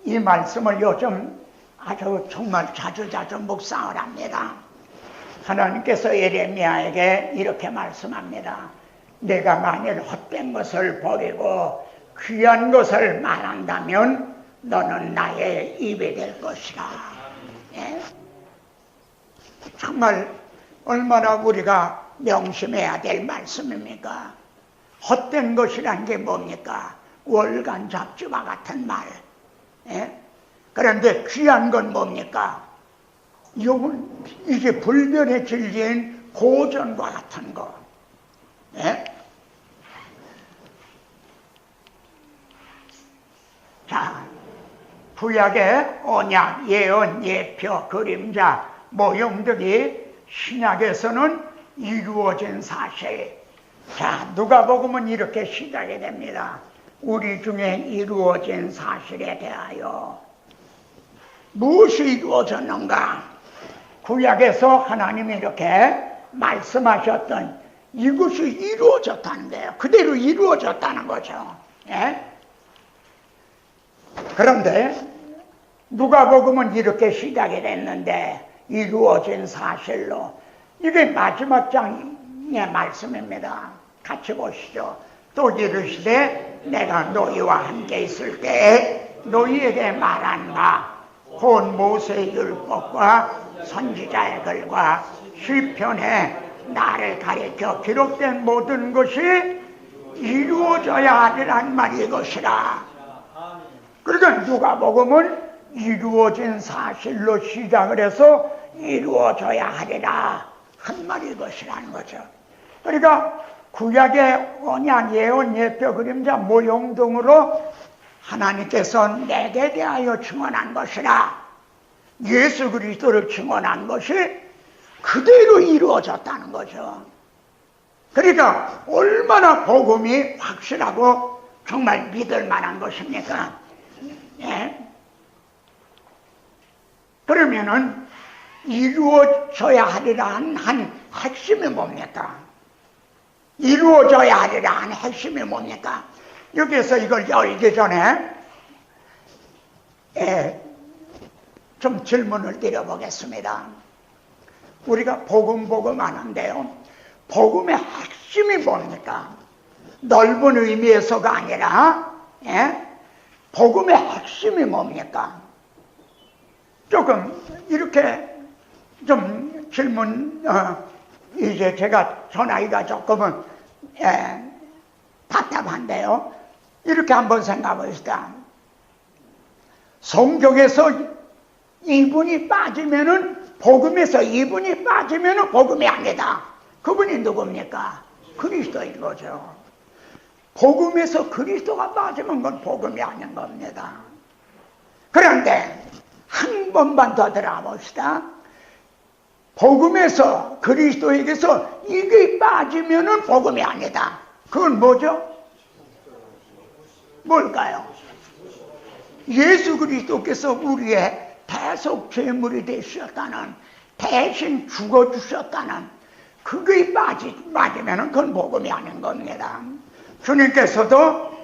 이 말씀을 요즘 아주 정말 자주자주 묵상을 합니다. 하나님께서 예레미야에게 이렇게 말씀합니다. 내가 만일 헛된 것을 버리고 귀한 것을 말한다면 너는 나의 입이 될 것이라. 예? 정말 얼마나 우리가 명심해야 될 말씀입니까? 헛된 것이란 게 뭡니까? 월간 잡지와 같은 말. 예? 그런데 귀한 건 뭡니까? 이게 불변의 진리인 고전과 같은 거. 예? 자, 구약의 언약, 예언, 예표, 그림자, 모형들이 신약에서는 이루어진 사실. 자, 누가복음은 이렇게 시작이 됩니다. 우리 중에 이루어진 사실에 대하여. 무엇이 이루어졌는가? 구약에서 하나님이 이렇게 말씀하셨던 이것이 이루어졌다는 거예요. 그대로 이루어졌다는 거죠. 예? 그런데 누가복음은 이렇게 시작이 됐는데 이루어진 사실로 이게 마지막 장의 말씀입니다. 같이 보시죠. 또 이르시되 내가 너희와 함께 있을 때에 너희에게 말한 바 곧 모세의 율법과 선지자의 글과 시편에 나를 가리켜 기록된 모든 것이 이루어져야 하리란 말이 이것이라. 그러니까 누가복음은 이루어진 사실로 시작을 해서 이루어져야 하리라 한 말이 이것이라는 거죠. 그러니까 구약의 언약, 예언, 예표, 그림자, 모형 등으로 하나님께서 내게 대하여 증언한 것이라, 예수 그리스도를 증언한 것이 그대로 이루어졌다는 거죠. 그러니까 얼마나 복음이 확실하고 정말 믿을 만한 것입니까? 예? 그러면은 이루어져야 하리라는 한 핵심이 뭡니까? 이루어져야 하리라는 핵심이 뭡니까? 여기서 이걸 열기 전에 좀 질문을 드려보겠습니다. 우리가 복음 하는데요, 복음의 핵심이 뭡니까? 넓은 의미에서가 아니라 복음의 핵심이 뭡니까? 조금 이렇게 좀 질문, 이제 제가 전화기가 조금은 답답한데요, 이렇게 한번 생각해 봅시다. 성경에서 이분이 빠지면은, 복음에서 이분이 빠지면은 복음이 아니다. 그분이 누굽니까? 그리스도인 거죠. 복음에서 그리스도가 빠지면 그건 복음이 아닌 겁니다. 그런데 한 번만 더 들어가 봅시다. 복음에서 그리스도에게서 이게 빠지면은 복음이 아니다. 그건 뭐죠? 뭘까요? 예수 그리스도께서 우리의 대속 제물이 되셨다는, 대신 죽어주셨다는 그게 빠지면은 그건 복음이 아닌 겁니다. 주님께서도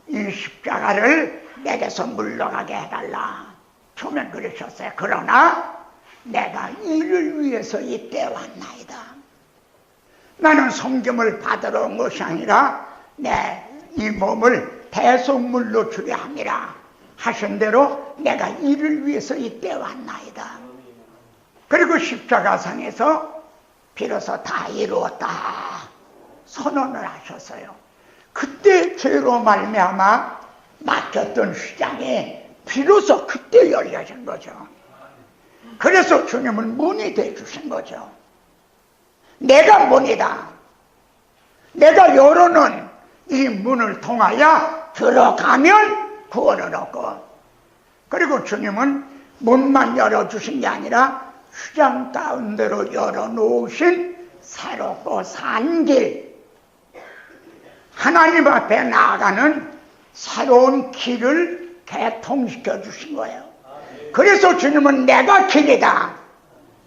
이 십자가를 내게서 물러가게 해달라 처음엔 그러셨어요. 그러나 내가 이를 위해서 이때 왔나이다. 나는 성경을 받으러 온 것이 아니라 내 이 몸을 대속물로 주려 함이라 하신 대로 내가 이를 위해서 이때 왔나이다. 그리고 십자가상에서 비로소 다 이루었다 선언을 하셨어요. 그때 죄로 말미암아 막혔던 시장이 비로소 그때 열려진 거죠. 그래서 주님은 문이 되어주신 거죠. 내가 문이다. 내가 열어놓은 이 문을 통하여 들어가면 구원을 얻고, 그리고 주님은 문만 열어주신 게 아니라 시장 가운데로 열어놓으신 새롭고 산 길, 하나님 앞에 나아가는 새로운 길을 개통시켜 주신 거예요. 그래서 주님은 내가 길이다.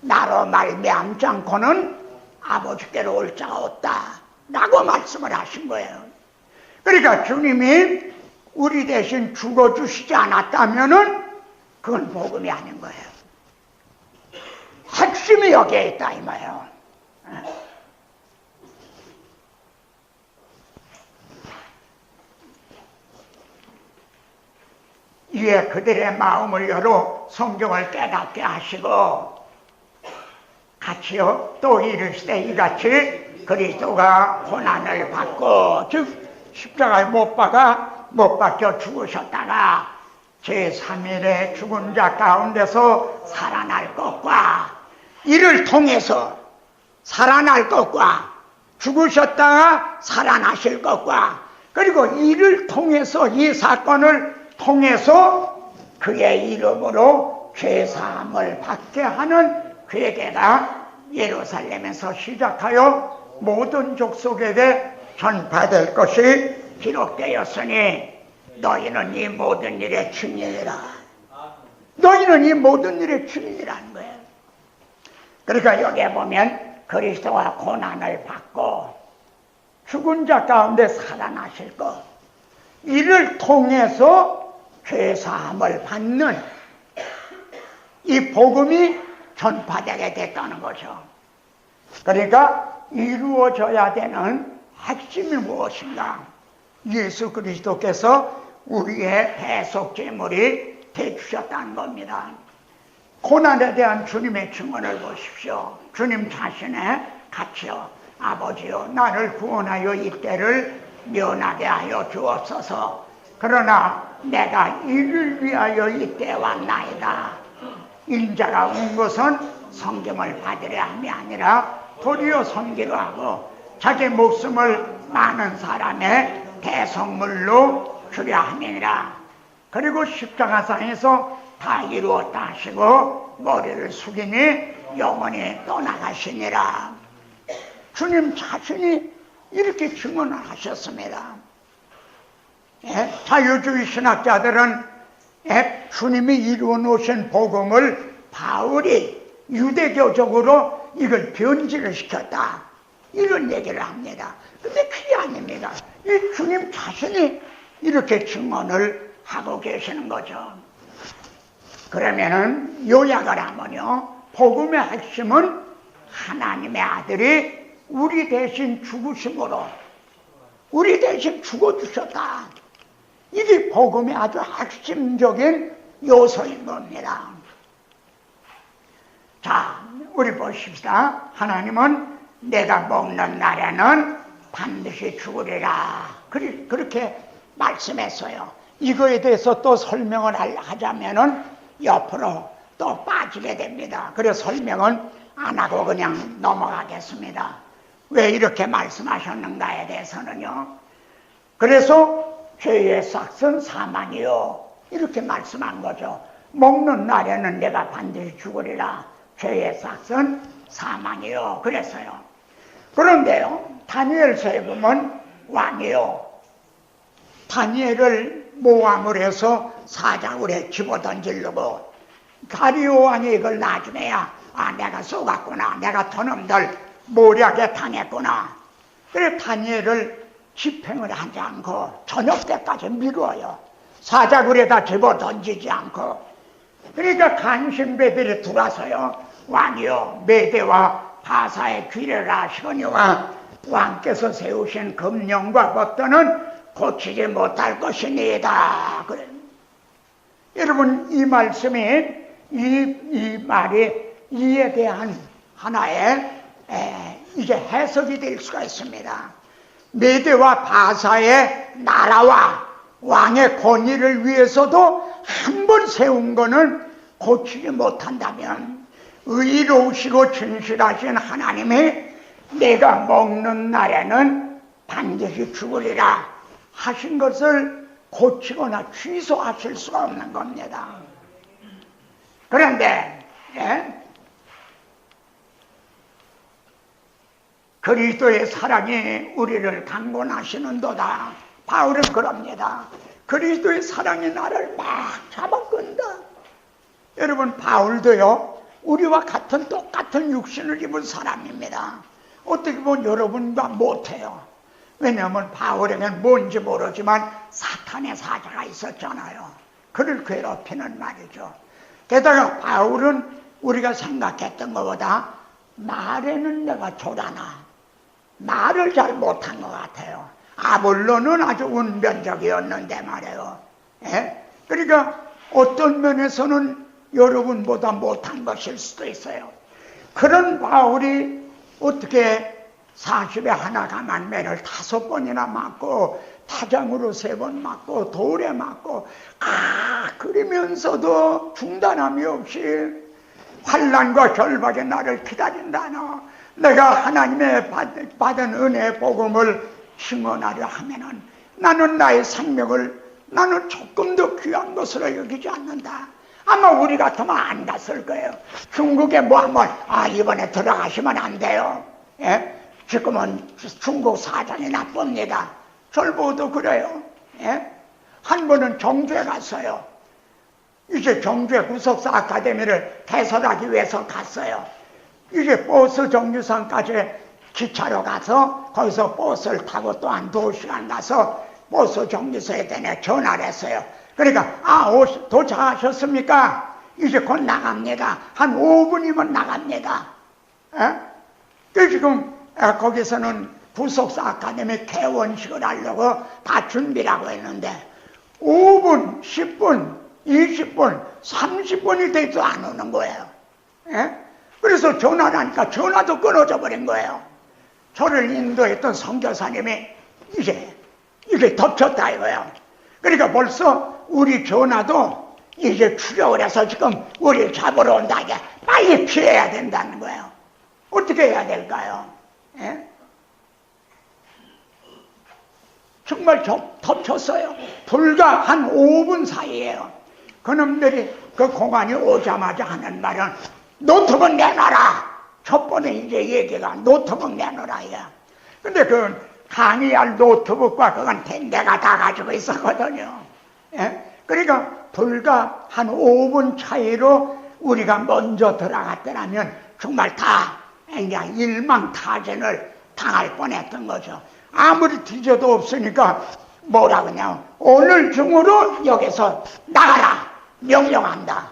나로 말미암지 않고는 아버지께로 올 자가 없다 라고 말씀을 하신 거예요. 그러니까 주님이 우리 대신 죽어주시지 않았다면은 그건 복음이 아닌 거예요. 핵심이 여기에 있다 이 말이에요. 이에 그들의 마음을 열어 성경을 깨닫게 하시고, 같이요 또 이르시되 이같이 그리스도가 고난을 받고, 즉 십자가에 못 박혀 죽으셨다가 제3일에 죽은 자 가운데서 살아날 것과, 이를 통해서 살아날 것과, 죽으셨다가 살아나실 것과, 그리고 이를 통해서, 이 사건을 통해서 그의 이름으로 죄사함을 받게 하는 회개가 예루살렘에서 시작하여 모든 족속에게 전파될 것이 기록되었으니 너희는 이 모든 일의 증인이라. 너희는 나는 이 모든 일의 주인이라는 거예요. 그러니까 여기에 보면 그리스도가 고난을 받고 죽은 자 가운데 살아나실 것, 이를 통해서 죄사함을 받는 이 복음이 전파되게 됐다는 거죠. 그러니까 이루어져야 되는 핵심이 무엇인가? 예수 그리스도께서 우리의 대속제물이 되주셨다는 겁니다. 고난에 대한 주님의 증언을 보십시오. 주님 자신의 같이요. 아버지요, 나를 구원하여 이때를 면하게 하여 주옵소서. 그러나 내가 이를 위하여 이때 왔나이다. 인자가 온 것은 성경을 받으려 함이 아니라 도리어 섬기려 하고 자기 목숨을 많은 사람의 대성물로 주려 함이니라. 그리고 십자가상에서 다 이루었다 하시고 머리를 숙이니 영원히 떠나가시니라. 주님 자신이 이렇게 증언을 하셨습니다. 자유주의 신학자들은 주님이 이루어 놓으신 복음을 바울이 유대교적으로 이걸 변질을 시켰다, 이런 얘기를 합니다. 근데 그게 아닙니다. 이 주님 자신이 이렇게 증언을 하고 계시는 거죠. 그러면은 요약을 하면요, 복음의 핵심은 하나님의 아들이 우리 대신 죽으심으로 우리 대신 죽어주셨다. 이게 복음의 아주 핵심적인 요소인 겁니다. 자, 우리 보십시다. 하나님은 내가 먹는 날에는 반드시 죽으리라, 그렇게 말씀했어요. 이거에 대해서 또 설명을 하자면은 옆으로 또 빠지게 됩니다. 그래서 설명은 안 하고 그냥 넘어가겠습니다. 왜 이렇게 말씀하셨는가에 대해서는요. 그래서 죄의 삭은 사망이요, 이렇게 말씀한 거죠. 먹는 날에는 내가 반드시 죽으리라. 죄의 삭은 사망이요, 그랬어요. 그런데요, 다니엘서에 보면 왕이요, 다니엘을 모함을 해서 사자굴에 집어던지려고, 다리오 왕이 이걸 나중에야 내가 속았구나, 내가 저놈들 모략에 당했구나. 그래 다니엘을 집행을 하지 않고 저녁 때까지 미루어요. 사자굴에다 집어던지지 않고. 그러니까 간신배들이 들어와서요, 왕이요, 메대와 바사의 귀를 하시거니와 왕께서 세우신 금령과 법도는 고치지 못할 것이니이다. 그래. 여러분, 이 말씀이 이 말이 이에 대한 하나의 이제 해석이 될 수가 있습니다. 메대와 바사의 나라와 왕의 권위를 위해서도 한 번 세운 거는 고치지 못한다면, 의로우시고 진실하신 하나님이 내가 먹는 날에는 반드시 죽으리라 하신 것을 고치거나 취소하실 수가 없는 겁니다. 그런데 그리스도의 사랑이 우리를 강권하시는도다. 바울은 그럽니다. 그리스도의 사랑이 나를 막 잡아끈다. 여러분, 바울도요, 우리와 같은 똑같은 육신을 입은 사람입니다. 어떻게 보면 여러분과 못해요. 왜냐하면 바울에게는 뭔지 모르지만 사탄의 사자가 있었잖아요. 그를 괴롭히는 말이죠. 게다가 바울은 우리가 생각했던 것보다 말에는 내가 조라나, 말을 잘 못한 것 같아요. 아볼로는 아주 운변적이었는데 말이에요. 그러니까 어떤 면에서는 여러분보다 못한 것일 수도 있어요. 그런 바울이 어떻게 40에 하나 감한 매를 5번이나 맞고 타장으로 3번 맞고 돌에 맞고 그러면서도 중단함이 없이 환난과 결박의 나를 기다린다나, 내가 하나님의 받은 은혜의 복음을 증언하려 하면은 나는 나의 생명을 나는 조금 더 귀한 것으로 여기지 않는다. 아마 우리 같으면 안 갔을 거예요. 중국에 뭐 한번 이번에 들어가시면 안 돼요. 지금은 중국 사정이 나쁩니다. 절보도 그래요. 한 번은 정주에 갔어요. 이제 경주의 구석사 아카데미를 개설하기 위해서 갔어요. 이제 버스 정류장까지 기차로 가서 거기서 버스를 타고 또 한 2시간 가서 버스 정류소에 대해 전화를 했어요. 그러니까 도착하셨습니까? 이제 곧 나갑니다. 한 5분이면 나갑니다. 그 지금 거기서는 구속사 아카데미 개원식을 하려고 다 준비를 하고 있는데 5분, 10분, 20분, 30분이 돼도 안 오는 거예요. 그래서 전화를 하니까 전화도 끊어져 버린 거예요. 저를 인도했던 선교사님이 이게 덮쳤다 이거예요. 그러니까 벌써 우리 전화도 이제 추적을 해서 지금 우리를 잡으러 온다. 이게 빨리 피해야 된다는 거예요. 어떻게 해야 될까요? 정말 덮쳤어요. 불과 한 5분 사이에요. 그놈들이 그 공안이 오자마자 하는 말은 노트북 내놔라. 첫 번에 이제 얘기가 노트북 내놔라. 근데 그 강의할 노트북과 그건 내가 다 가지고 있었거든요. 그러니까 불과 한 5분 차이로 우리가 먼저 들어갔더라면 정말 다 그냥 일망타진을 당할 뻔했던 거죠. 아무리 뒤져도 없으니까 뭐라 그러냐, 오늘 중으로 여기서 나가라 명령한다.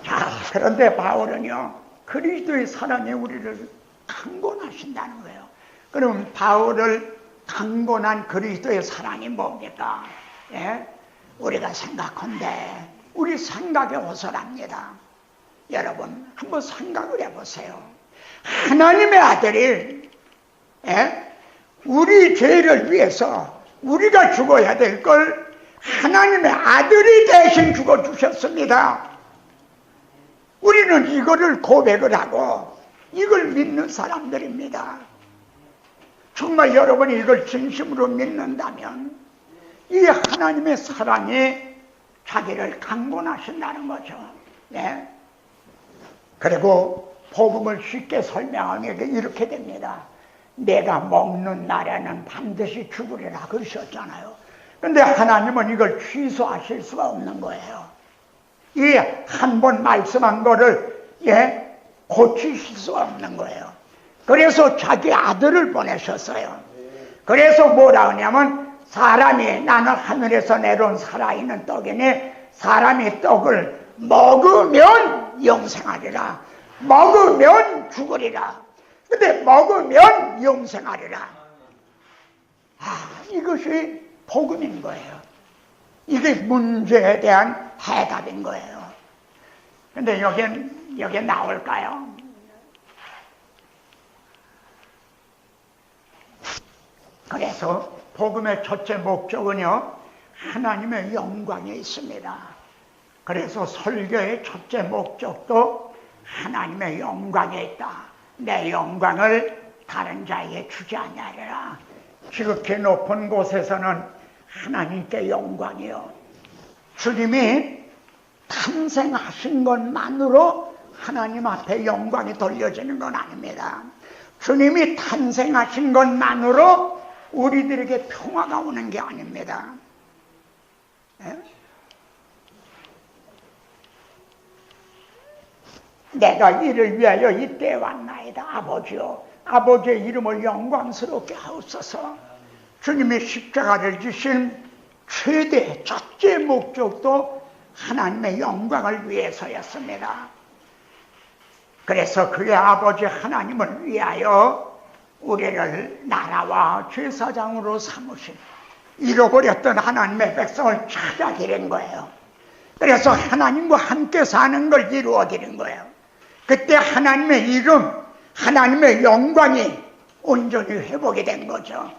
자, 그런데 바울은요, 그리스도의 사랑이 우리를 강권하신다는 거예요. 그럼 바울을 강권한 그리스도의 사랑이 뭡니까? 우리가 생각한데 우리 생각에 호소랍니다. 여러분 한번 생각을 해보세요. 하나님의 아들이 우리 죄를 위해서 우리가 죽어야 될 걸 하나님의 아들이 대신 죽어주셨습니다. 우리는 이거를 고백을 하고 이걸 믿는 사람들입니다. 정말 여러분이 이걸 진심으로 믿는다면 이 하나님의 사랑이 자기를 강권하신다는 거죠. 그리고 복음을 쉽게 설명하면 이렇게 됩니다. 내가 먹는 날에는 반드시 죽으리라 그러셨잖아요. 근데 하나님은 이걸 취소하실 수가 없는 거예요. 이 한 번 말씀한 거를 고치실 수가 없는 거예요. 그래서 자기 아들을 보내셨어요. 그래서 뭐라 하냐면 사람이, 나는 하늘에서 내려온 살아있는 떡이니 사람이 떡을 먹으면 영생하리라. 먹으면 죽으리라. 근데 먹으면 영생하리라. 이것이 복음인 거예요. 이게 문제에 대한 해답인 거예요. 근데 여기 나올까요? 그래서 복음의 첫째 목적은요, 하나님의 영광에 있습니다. 그래서 설교의 첫째 목적도 하나님의 영광에 있다. 내 영광을 다른 자에게 주지 아니하리라. 지극히 높은 곳에서는 하나님께 영광이요, 주님이 탄생하신 것만으로 하나님 앞에 영광이 돌려지는 건 아닙니다. 주님이 탄생하신 것만으로 우리들에게 평화가 오는 게 아닙니다. 내가 이를 위하여 이때에 왔나이다. 아버지요, 아버지의 이름을 영광스럽게 하옵소서. 주님이 십자가를 지신 최대 첫째 목적도 하나님의 영광을 위해서였습니다. 그래서 그의 아버지 하나님을 위하여 우리를 나라와 제사장으로 삼으신, 잃어버렸던 하나님의 백성을 찾아드린 거예요. 그래서 하나님과 함께 사는 걸 이루어드린 거예요. 그때 하나님의 이름, 하나님의 영광이 온전히 회복이 된 거죠.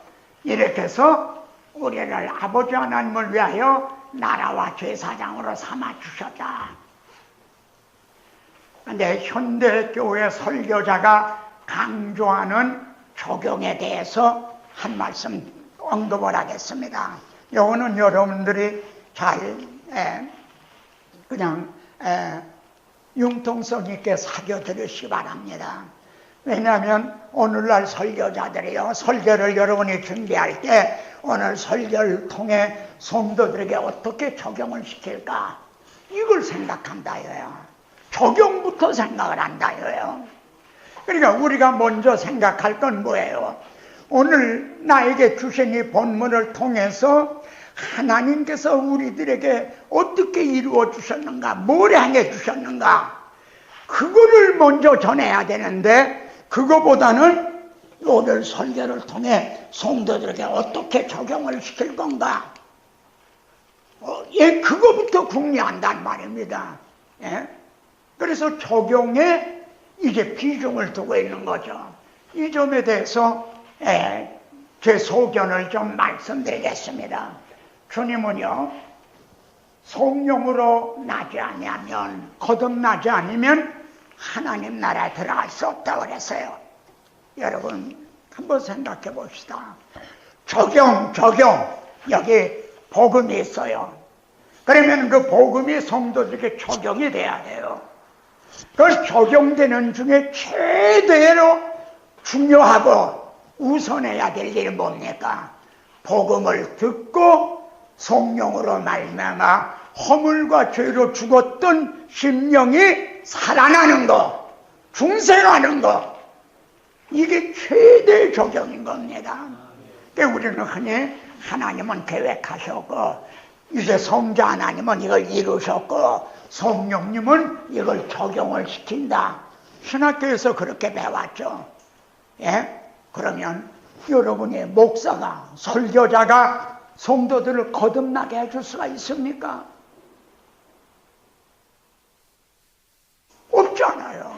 이렇게 해서 우리를 아버지 하나님을 위하여 나라와 제사장으로 삼아주셨다. 그런데 현대교회 설교자가 강조하는 적용에 대해서 한 말씀 언급을 하겠습니다. 이거는 여러분들이 잘 그냥 융통성 있게 사겨 들으시기 바랍니다. 왜냐하면 오늘날 설교자들이요, 설교를 여러분이 준비할 때 오늘 설교를 통해 성도들에게 어떻게 적용을 시킬까, 이걸 생각한다요. 적용부터 생각을 한다요. 그러니까 우리가 먼저 생각할 건 뭐예요? 오늘 나에게 주신 이 본문을 통해서 하나님께서 우리들에게 어떻게 이루어 주셨는가, 뭘 행해 주셨는가, 그거를 먼저 전해야 되는데, 그거보다는 오늘 설교를 통해 성도들에게 어떻게 적용을 시킬 건가, 그거부터 궁리한단 말입니다. 예? 그래서 적용에 이제 비중을 두고 있는 거죠. 이 점에 대해서 제 소견을 좀 말씀드리겠습니다. 주님은요, 성령으로 나지 아니하면, 거듭나지 않으면 하나님 나라에 들어갈 수 없다고 그랬어요. 여러분 한번 생각해 봅시다. 적용, 여기 복음이 있어요. 그러면 그 복음이 성도들에게 적용이 돼야 돼요. 그 적용되는 중에 최대로 중요하고 우선해야 될 일이 뭡니까? 복음을 듣고 성령으로 말미암아 허물과 죄로 죽었던 심령이 살아나는 것, 중생하는 것, 이게 최대 적용인 겁니다. 그러니까 우리는 흔히 하나님은 계획하셨고, 이제 성자 하나님은 이걸 이루셨고, 성령님은 이걸 적용을 시킨다. 신학교에서 그렇게 배웠죠. 예? 그러면 여러분의 목사가, 설교자가 성도들을 거듭나게 해줄 수가 있습니까? 없잖아요.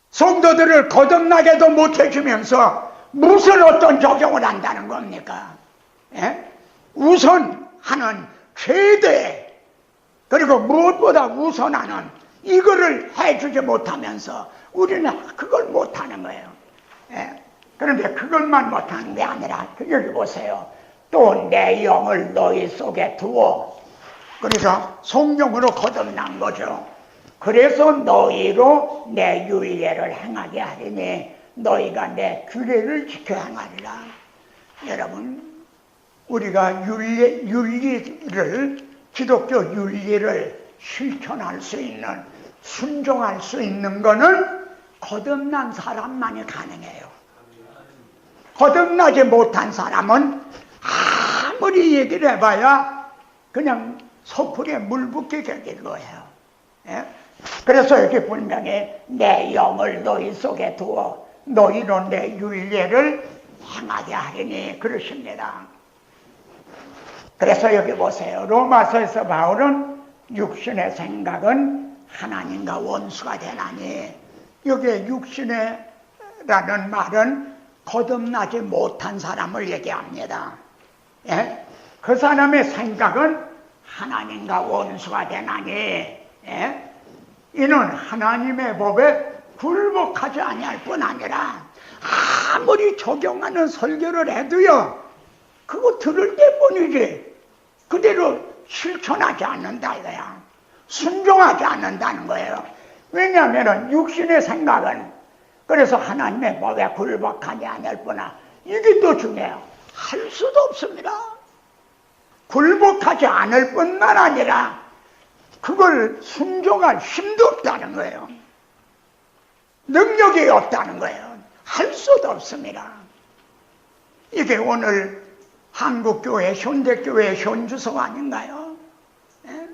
성도들을 거듭나게도 못해주면서 무슨 어떤 적용을 한다는 겁니까? 예? 우선 하는 최대, 그리고 무엇보다 우선하는 이거를 해주지 못하면서 우리는 그걸 못하는 거예요. 예? 그런데 그것만 못하는 게 아니라 여기 보세요. 또 내 영을 너희 속에 두어, 그래서 성령으로 거듭난 거죠. 그래서 너희로 내 윤례를 행하게 하리니 너희가 내 규례를 지켜 행하리라. 여러분, 우리가 윤리를, 기독교 윤리를 실천할 수 있는, 순종할 수 있는 거는 거듭난 사람만이 가능해요. 거듭나지 못한 사람은 아무리 얘기를 해봐야 그냥 소풀에 물 붓게 되는 거예요. 예? 그래서 여기 분명히 내 영을 너희 속에 두어 너희로 내 윤례를 행하게 하리니 그러십니다. 그래서 여기 보세요. 로마서에서 바울은 육신의 생각은 하나님과 원수가 되나니, 여기에 육신이라는 말은 거듭나지 못한 사람을 얘기합니다. 예? 그 사람의 생각은 하나님과 원수가 되나니, 예? 이는 하나님의 법에 굴복하지 아니할 뿐 아니라 아무리 적용하는 설교를 해도요, 그거 들을 때뿐이지 그대로 실천하지 않는다 이거야. 순종하지 않는다는 거예요. 왜냐하면 육신의 생각은, 그래서 하나님의 법에 굴복하지 않을 뿐아, 이게 또 중요해요. 할 수도 없습니다. 굴복하지 않을 뿐만 아니라 그걸 순종할 힘도 없다는 거예요. 능력이 없다는 거예요. 할 수도 없습니다. 이게 오늘 한국교회, 현대교회의 현주소 아닌가요? 네?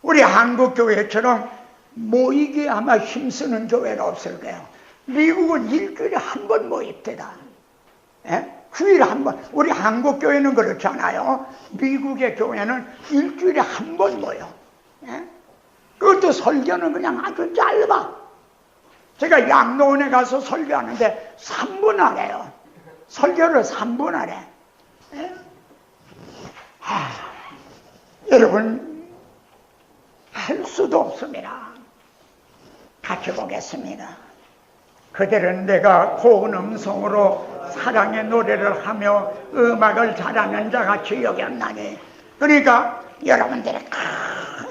우리 한국교회처럼 모이기에 아마 힘쓰는 교회는 없을 거예요. 미국은 일주일에 한 번 모입니다. 네? 주일에 한 번. 우리 한국교회는 그렇잖아요. 미국의 교회는 일주일에 한 번 모여. 네? 그것도 설교는 그냥 아주 짧아. 제가 양로원에 가서 설교하는데 3분 하래요. 설교를 3분 하래. 네? 여러분, 할 수도 없습니다. 같이 보겠습니다. 그들은 내가 고운 음성으로 사랑의 노래를 하며 음악을 잘하는 자같이 여겼나니. 그러니까 여러분들이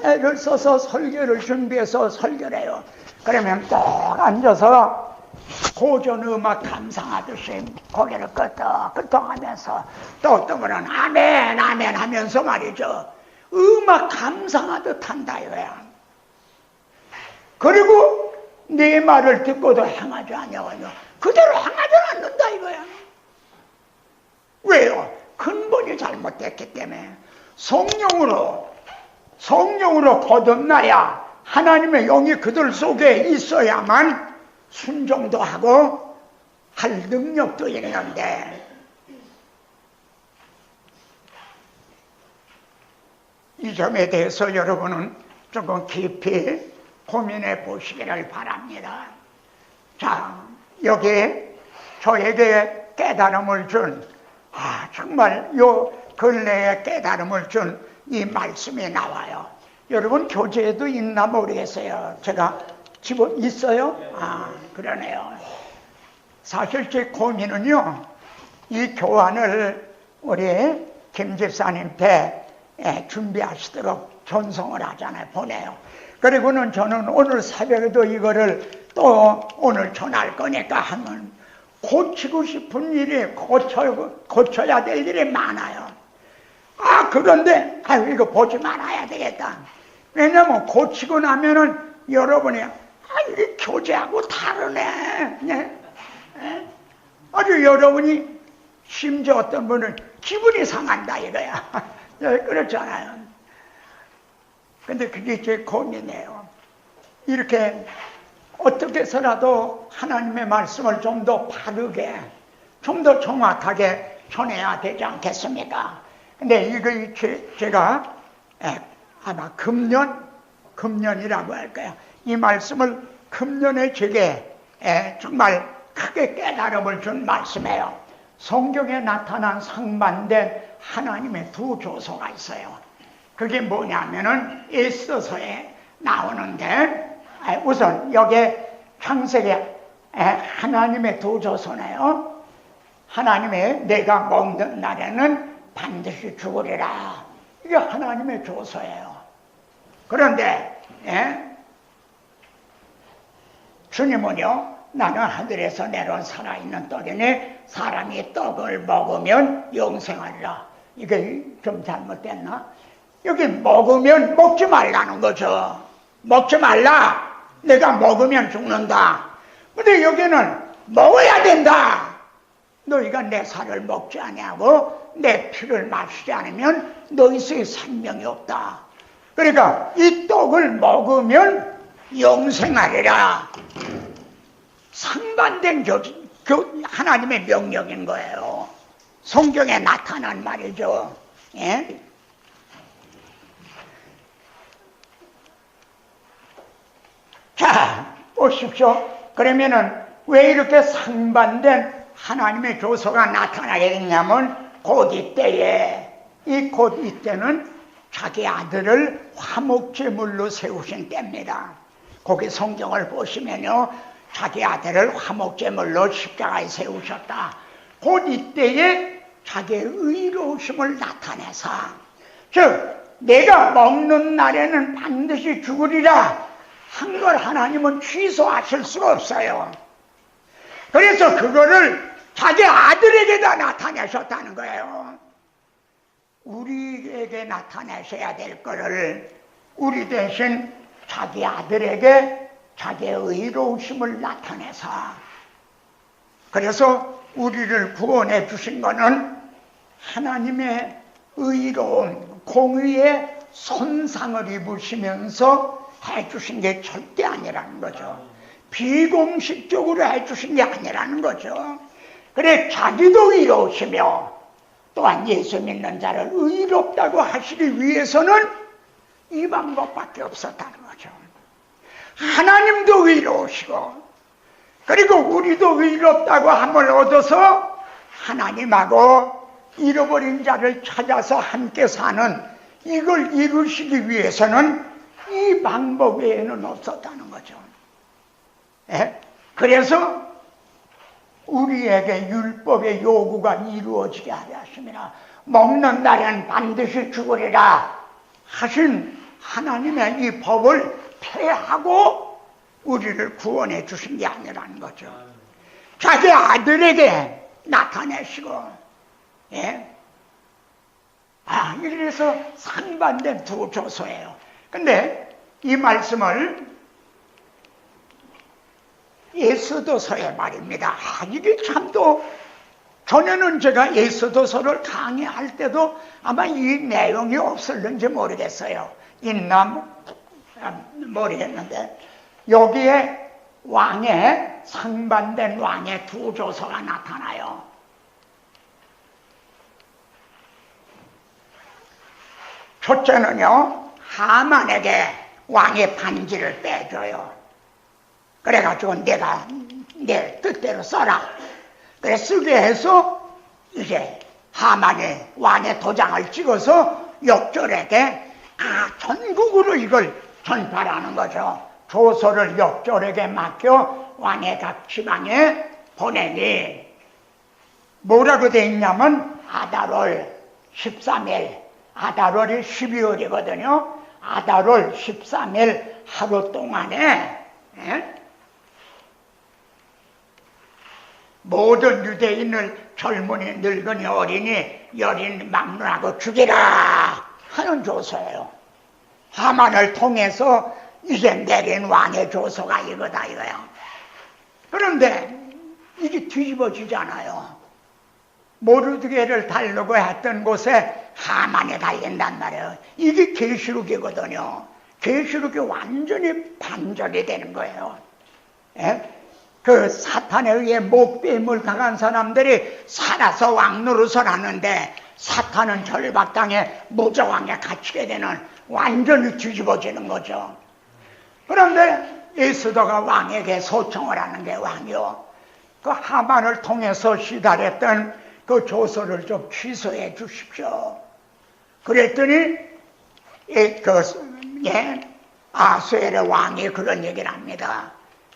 애를 써서 설교를 준비해서 설교를 해요. 그러면 꼭 앉아서 고전 음악 감상하듯이 고개를 끄덕끄덕 하면서 또 어떤 거는 아멘 아멘 하면서 말이죠. 음악 감상하듯 한다 이거야. 그리고 네 말을 듣고도 행하지 아니하거든요. 그대로 행하지 않는다 이거야. 왜요? 근본이 잘못됐기 때문에. 성령으로 거듭나야 하나님의 영이 그들 속에 있어야만 순종도 하고 할 능력도 있는데, 이 점에 대해서 여러분은 조금 깊이 고민해 보시기를 바랍니다. 자, 여기에 저에게 깨달음을 준, 정말 요 근래에 깨달음을 준 이 말씀이 나와요. 여러분 교재에도 있나 모르겠어요. 제가 집어 있어요? 그러네요. 사실 제 고민은요, 이 교환을 우리 김 집사님께 준비하시도록 전송을 하잖아요. 보내요. 그리고는 저는 오늘 새벽에도 이거를 또 오늘 전할 거니까 하면 고치고 싶은 일이 고쳐야 될 일이 많아요. 그런데 이거 보지 말아야 되겠다. 왜냐면 고치고 나면은 여러분이 이 교재하고 다르네. 네? 아주 여러분이 심지어 어떤 분은 기분이 상한다 이거야. 그렇잖아요. 근데 그게 제 고민이에요. 이렇게 어떻게 해서라도 하나님의 말씀을 좀 더 바르게, 좀 더 정확하게 전해야 되지 않겠습니까? 근데 이거 제가 아마 금년이라고 할까요? 이 말씀을 금년에 제게 정말 크게 깨달음을 준 말씀이에요. 성경에 나타난 상반된 하나님의 두 조서가 있어요. 그게 뭐냐면은 에스더서에 나오는데, 우선 여기에 창세기 하나님의 두 조서네요. 하나님의 내가 먹는 날에는 반드시 죽으리라. 이게 하나님의 조서예요. 그런데 주님은요, 나는 하늘에서 내려온 살아있는 떡이니 사람이 떡을 먹으면 영생하리라. 이게 좀 잘못됐나? 여기 먹으면 먹지 말라는 거죠. 먹지 말라. 내가 먹으면 죽는다. 근데 여기는 먹어야 된다. 너희가 내 살을 먹지 아니하고 내 피를 마시지 않으면 너희의 생명이 없다. 그러니까 이 떡을 먹으면 영생하리라. 상반된 하나님의 명령인 거예요. 성경에 나타난 말이죠. 예? 자, 보십시오. 그러면은 왜 이렇게 상반된 하나님의 조서가 나타나게 됐냐면, 곧 이때는 자기 아들을 화목제물로 세우신 때입니다. 거기 성경을 보시면요, 자기 아들을 화목제물로 십자가에 세우셨다. 곧 이때에 자기의 의로우심을 나타내서, 즉 내가 먹는 날에는 반드시 죽으리라 한 걸 하나님은 취소하실 수가 없어요. 그래서 그거를 자기 아들에게다 나타내셨다는 거예요. 우리에게 나타내셔야 될 거를 우리 대신 자기 아들에게 자기의 의로우심을 나타내서, 그래서 우리를 구원해 주신 거는 하나님의 의로운 공의의 손상을 입으시면서 해주신 게 절대 아니라는 거죠. 비공식적으로 해주신 게 아니라는 거죠. 그래, 자기도 의로우시며 또한 예수 믿는 자를 의롭다고 하시기 위해서는 이 방법밖에 없었다는 거죠. 하나님도 의로우시고, 그리고 우리도 의롭다고 함을 얻어서 하나님하고 잃어버린 자를 찾아서 함께 사는 이걸 이루시기 위해서는 이 방법 외에는 없었다는 거죠. 그래서 우리에게 율법의 요구가 이루어지게 하려 하심이라. 먹는 날엔 반드시 죽으리라 하신 하나님의 이 법을 폐하고 우리를 구원해 주신 게 아니라는 거죠. 자기 아들에게 나타내시고, 예? 이래서 상반된 두 조서예요. 근데 이 말씀을 에스더서의 말입니다. 이게 참도 전에는 제가 에스더서를 강의할 때도 아마 이 내용이 없었는지 모르겠어요. 있나 모르겠는데 여기에 왕의 상반된 왕의 두 조서가 나타나요. 첫째는요, 하만에게 왕의 반지를 빼줘요. 그래가지고 내가 내 뜻대로 써라. 그래 쓰게 해서 이제 하만이 왕의 도장을 찍어서 역졸에게 전국으로 이걸 전파하는 거죠. 조서를 역졸에게 맡겨 왕의 각 지방에 보내니 뭐라고 돼 있냐면 아달월 13일, 아달월이 12월이거든요. 아달월 13일 하루 동안에 모든 유대인을 젊은이, 늙은이, 어린이, 여린, 막론하고 죽이라 하는 조서예요. 하만을 통해서 이제 내린 왕의 조서가 이거다 이거야. 그런데 이게 뒤집어지잖아요. 모르드게를 달라고 했던 곳에 하만이 달린단 말이에요. 이게 계시록이거든요. 계시록이 완전히 반전이 되는 거예요. 그 사탄에 의해 목배임을 당한 사람들이 살아서 왕 노릇을 하는데 사탄은 절박당해 무저왕에 갇히게 되는, 완전히 뒤집어지는 거죠. 그런데 에스더가 왕에게 소청을 하는 게 왕이요, 그 하만을 통해서 시달했던 그 조서를 좀 취소해 주십시오. 그랬더니 아수엘의 왕이 그런 얘기를 합니다.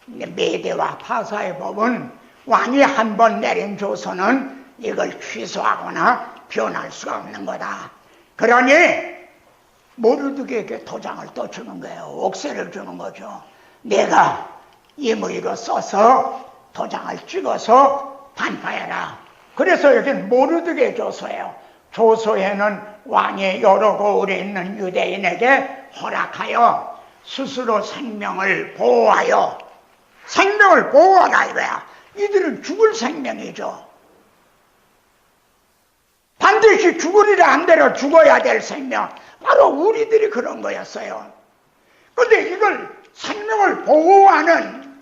메대와 파사의 법은 왕이 한 번 내린 조서는 이걸 취소하거나 변할 수가 없는 거다. 그러니 모르드게에게 도장을 또 주는 거예요. 옥세를 주는 거죠. 내가 임의로 써서 도장을 찍어서 반파해라. 그래서 여기는 모르드게 조서예요. 조서에는 왕이 여러 고을에 있는 유대인에게 허락하여 스스로 생명을 보호하여, 생명을 보호하라 이거야. 이들은 죽을 생명이죠. 반드시 죽으리라 한 대로 죽어야 될 생명, 바로 우리들이 그런 거였어요. 그런데 이걸 생명을 보호하는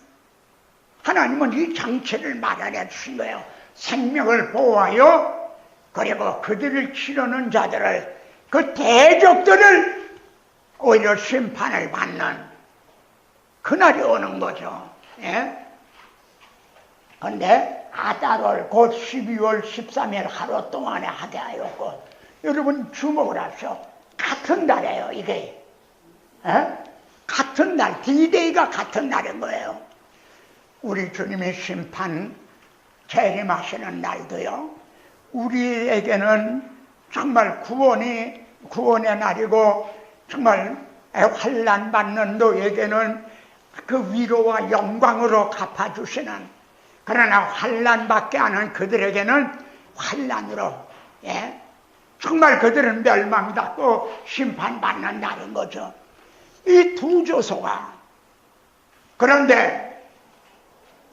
하나님은 이 장치를 마련해 주신 거예요. 생명을 보호하여, 그리고 그들을 치르는 자들을, 그 대적들을 오히려 심판을 받는 그날이 오는 거죠. 그런데 아달월 곧 12월 13일 하루 동안에 하게 하였고, 여러분 주목을 하십시오. 같은 날이에요 이게. 같은 날, D-Day가 같은 날인 거예요. 우리 주님의 심판 재림하시는 날도요, 우리에게는 정말 구원의 날이고, 정말 환난 받는 너에게는 그 위로와 영광으로 갚아주시는, 그러나 환난받게 하는 그들에게는 환난으로, 정말 그들은 멸망받고 심판받는 날인 거죠. 이 두 조서가, 그런데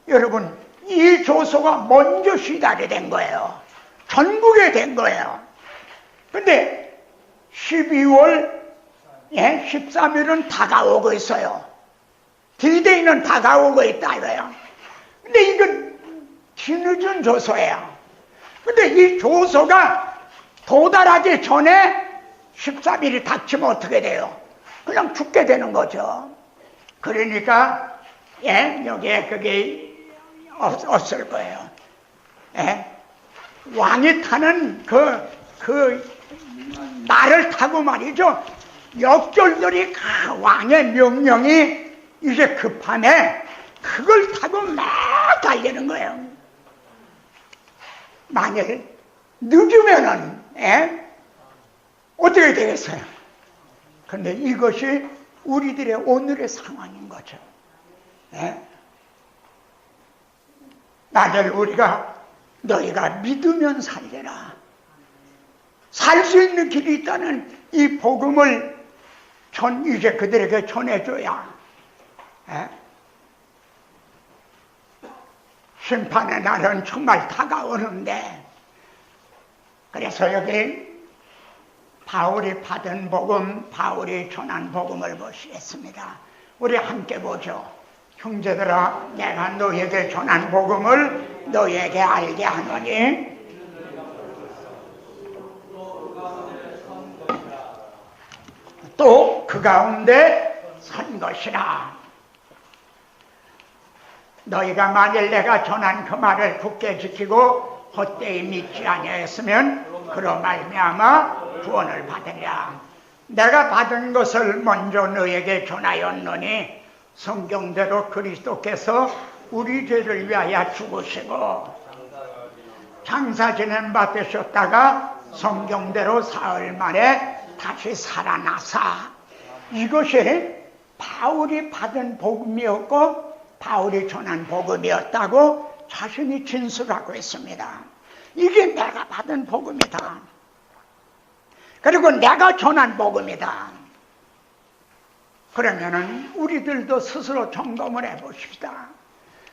여러분 이 조서가 먼저 시달이 된 거예요. 전국에 된 거예요. 근데 12월 13일은 다가오고 있어요. D-Day는 다가오고 있다 이거예요. 근데 이건 뒤늦은 조서예요. 근데 이 조서가 도달하기 전에 13일이 닥치면 어떻게 돼요? 그냥 죽게 되는 거죠. 그러니까 여기에 그게 없을 거예요. 왕이 타는 그 말을 타고 말이죠, 역졸들이 왕의 명령이 이제 급함에 그걸 타고 막 달리는 거예요. 만일 늦으면은 어떻게 되겠어요? 근데 이것이 우리들의 오늘의 상황인 거죠. 예? 나를 너희가 믿으면 살리라. 살 수 있는 길이 있다는 이 복음을 이제 그들에게 전해줘야, 예? 심판의 날은 정말 다가오는데, 그래서 여기 바울이 받은 복음, 바울이 전한 복음을 보시겠습니다. 우리 함께 보죠. 형제들아, 내가 너희에게 전한 복음을 너희에게 알게 하노니 또 그 가운데 선 것이라. 너희가 만일 내가 전한 그 말을 굳게 지키고 헛되이 믿지 아니하였으면 그로 말미암아 구원을 받으리라. 내가 받은 것을 먼저 너희에게 전하였노니 성경대로 그리스도께서 우리 죄를 위하여 죽으시고 장사 지낸 바 되셨다가 성경대로 사흘 만에 다시 살아나사. 이것이 바울이 받은 복음이었고 바울이 전한 복음이었다고 자신이 진술하고 있습니다. 이게 내가 받은 복음이다. 그리고 내가 전한 복음이다. 그러면은 우리들도 스스로 점검을 해봅시다.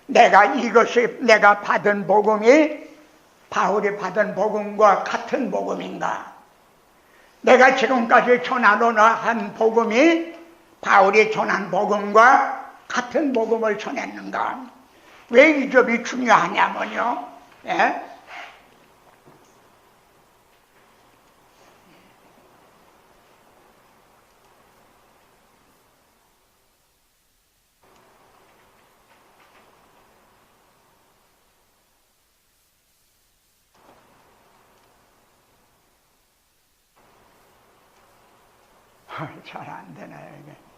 내가 받은 복음이 바울이 받은 복음과 같은 복음인가? 내가 지금까지 전하노나 한 복음이 바울이 전한 복음과 같은 복음을 전했는가? 왜 이 점이 중요하냐면요. 예? 잘 안 되나요, 이게?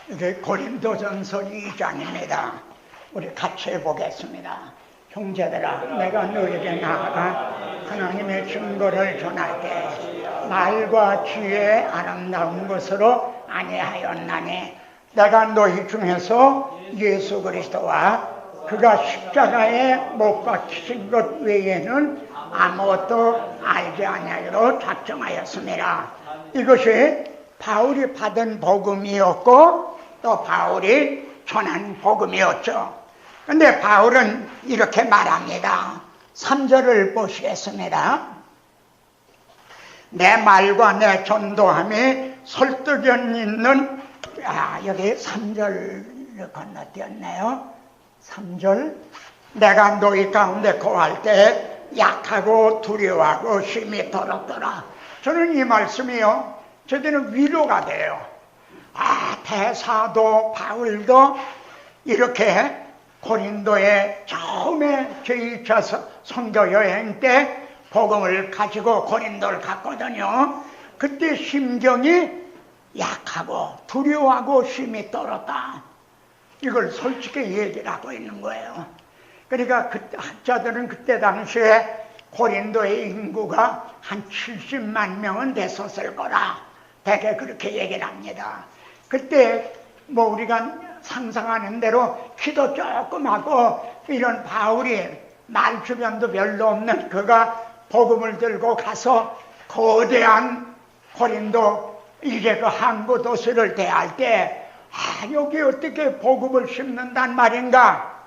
이게 고린도전서 2장입니다. 우리 같이 보겠습니다. 형제들아, 내가 너에게 나아가 하나님의 증거를 전할 때 말과 지혜의 아름다운 것으로 아니하였나니 내가 너희 중에서 예수 그리스도와 그가 십자가에 못 박히신 것 외에는 아무것도 알지 아니하기로 작정하였습니다. 이것이 바울이 받은 복음이었고 또 바울이 전한 복음이었죠. 그런데 바울은 이렇게 말합니다. 3절을 보시겠습니다. 내 말과 내 전도함이 설득력 있는, 여기 3절을 건너뛰었네요. 3절, 내가 너희 가운데 거할 때 약하고 두려워하고 심히 더럽더라. 저는 이 말씀이요, 저들은 위로가 돼요. 대사도 바울도 이렇게 고린도에 처음에 제2차 선교 여행 때 복음을 가지고 고린도를 갔거든요. 그때 심정이 약하고 두려워하고 심히 떨었다. 이걸 솔직히 얘기를 하고 있는 거예요. 그러니까 학자들은 그때 당시에 고린도의 인구가 한 70만 명은 됐었을 거라 대개 그렇게 얘기를 합니다. 그때 우리가 상상하는 대로 키도 조금 하고 이런 바울이 말 주변도 별로 없는 그가 복음을 들고 가서 거대한 고린도 이제 그 항구 도시를 대할 때 여기 어떻게 복음을 심는단 말인가?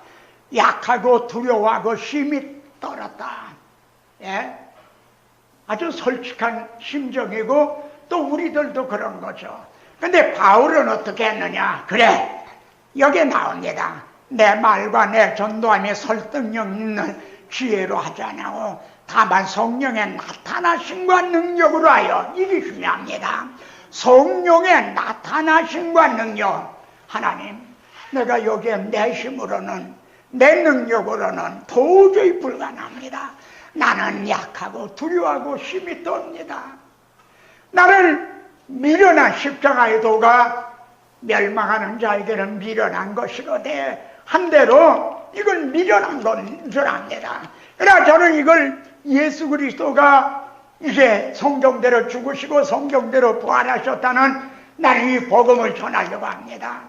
약하고 두려워하고 심히 떨었다. 예? 아주 솔직한 심정이고 또 우리들도 그런 거죠. 근데 바울은 어떻게 했느냐? 그래, 여기에 나옵니다. 내 말과 내 전도함이 설득력 있는 지혜로 하지 않냐고, 다만 성령의 나타나심과 능력으로 하여, 이게 중요합니다. 성령의 나타나심과 능력. 하나님, 내가 여기에 내 힘으로는, 내 능력으로는 도저히 불가능합니다. 나는 약하고 두려워하고 힘이 떱니다. 나를 미련한 십자가의 도가 멸망하는 자에게는 미련한 것이로되 한대로 이건 미련한 건 줄 압니다. 그러나 저는 이걸 예수 그리스도가 이제 성경대로 죽으시고 성경대로 부활하셨다는 나는 이 복음을 전하려고 합니다.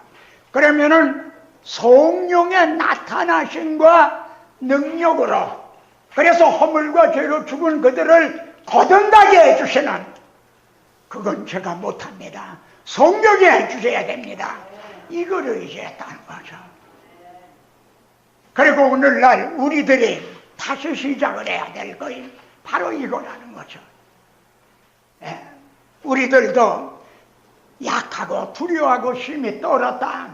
그러면은 성령의 나타나심과 능력으로, 그래서 허물과 죄로 죽은 그들을 거듭나게 해주시는, 그건 제가 못합니다. 성령이 해주셔야 됩니다. 이거를 의지했다는 거죠. 그리고 오늘날 우리들이 다시 시작을 해야 될 것이 바로 이거라는 거죠. 우리들도 약하고 두려워하고 힘이 떨었다.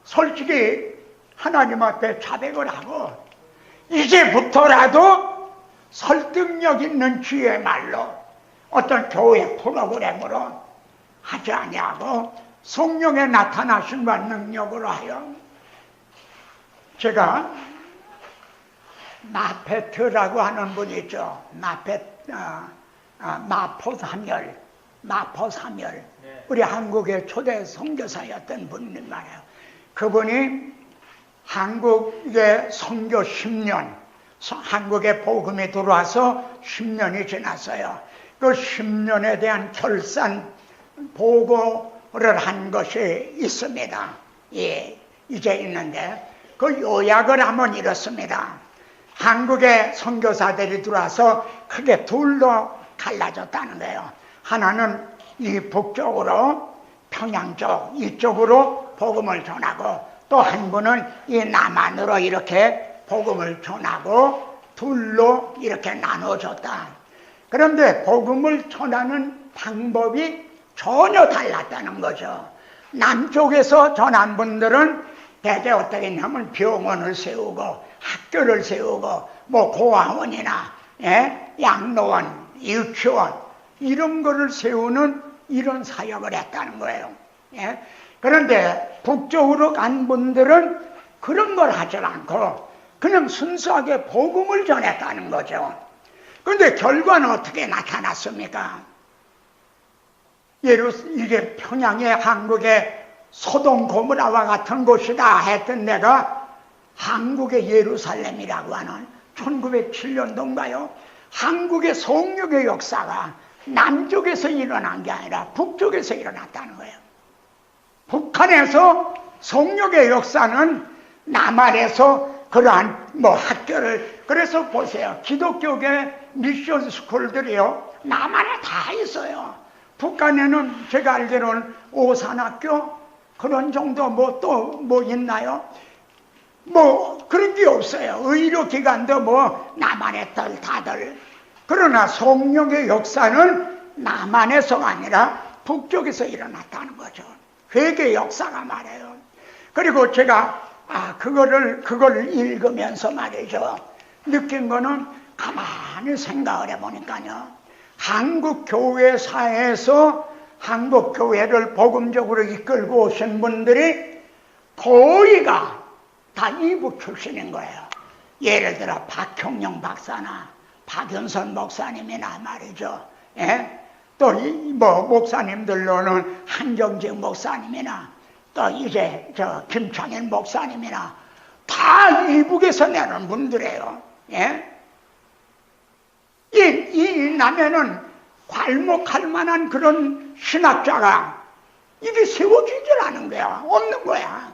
솔직히 하나님 앞에 자백을 하고 이제부터라도 설득력 있는 지혜 말로 어떤 교회 프로그램으로 하지 아니하고 성령의 나타나심과 능력으로 하여, 제가 마페트라고 하는 분이 있죠. 마포사멸, 우리 한국의 초대 선교사였던 분이 말이에요. 그분이 한국의 선교 10년, 한국에 복음이 들어와서 10년이 지났어요. 그 10년에 대한 결산 보고를 한 것이 있습니다. 예, 이제 있는데 그 요약을 하면 이렇습니다. 한국의 선교사들이 들어와서 크게 둘로 갈라졌다는 거예요. 하나는 이 북쪽으로 평양 쪽 이쪽으로 복음을 전하고, 또 한 분은 이 남한으로 이렇게 복음을 전하고 둘로 이렇게 나눠졌다. 그런데 복음을 전하는 방법이 전혀 달랐다는 거죠. 남쪽에서 전한 분들은 대개 어떻게 했냐면 병원을 세우고 학교를 세우고 뭐 고아원이나 양로원, 유치원 이런 거를 세우는 이런 사역을 했다는 거예요. 그런데 북쪽으로 간 분들은 그런 걸 하지 않고 그냥 순수하게 복음을 전했다는 거죠. 그런데 결과는 어떻게 나타났습니까? 이게 평양의 한국의 소돔 고모라와 같은 곳이다 했던 데가 한국의 예루살렘이라고 하는 1907년도인가요? 한국의 성령의 역사가 남쪽에서 일어난 게 아니라 북쪽에서 일어났다는 거예요. 북한에서 성령의 역사는 남한에서 그러한 학교를, 그래서 보세요. 기독교계 미션 스쿨들이요, 남한에 다 있어요. 북한에는 제가 알기로는 오산학교 그런 정도 또 있나요? 그런 게 없어요. 의료기관도 남한에 다들. 그러나 성령의 역사는 남한에서가 아니라 북쪽에서 일어났다는 거죠. 회개 역사가 말해요. 그리고 제가 그걸 읽으면서 말이죠, 느낀 거는 가만히 생각을 해보니까요, 한국 교회사에서 한국 교회를 복음적으로 이끌고 오신 분들이 거의가 다 이북 출신인 거예요. 예를 들어 박형영 박사나 박윤선 목사님이나 말이죠. 또 목사님들로는 한정직 목사님이나 또 이제 김창현 목사님이나 다 이북에서 내는 분들이에요. 이 남해는 괄목할 만한 그런 신학자가 이게 세워지질 않은 거야. 없는 거야.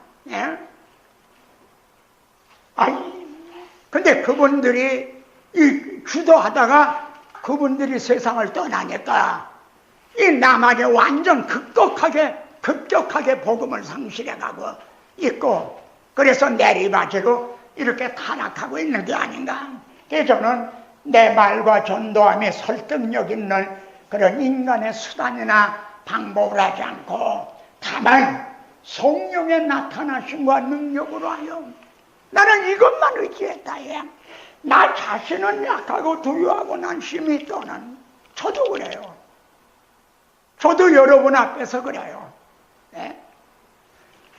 근데 그분들이 주도하다가 그분들이 세상을 떠나니까 이 남한이 완전 급격하게 복음을 상실해가고 있고, 그래서 내리바지로 이렇게 타락하고 있는 게 아닌가. 그래서 저는 내 말과 전도함이 설득력 있는 그런 인간의 수단이나 방법을 하지 않고 다만 성령의 나타나심과 능력으로 하여 나는 이것만 의지했다. 나 자신은 약하고 두려워하고 난 힘이 떠는 저도 그래요. 저도 여러분 앞에서 그래요. 네?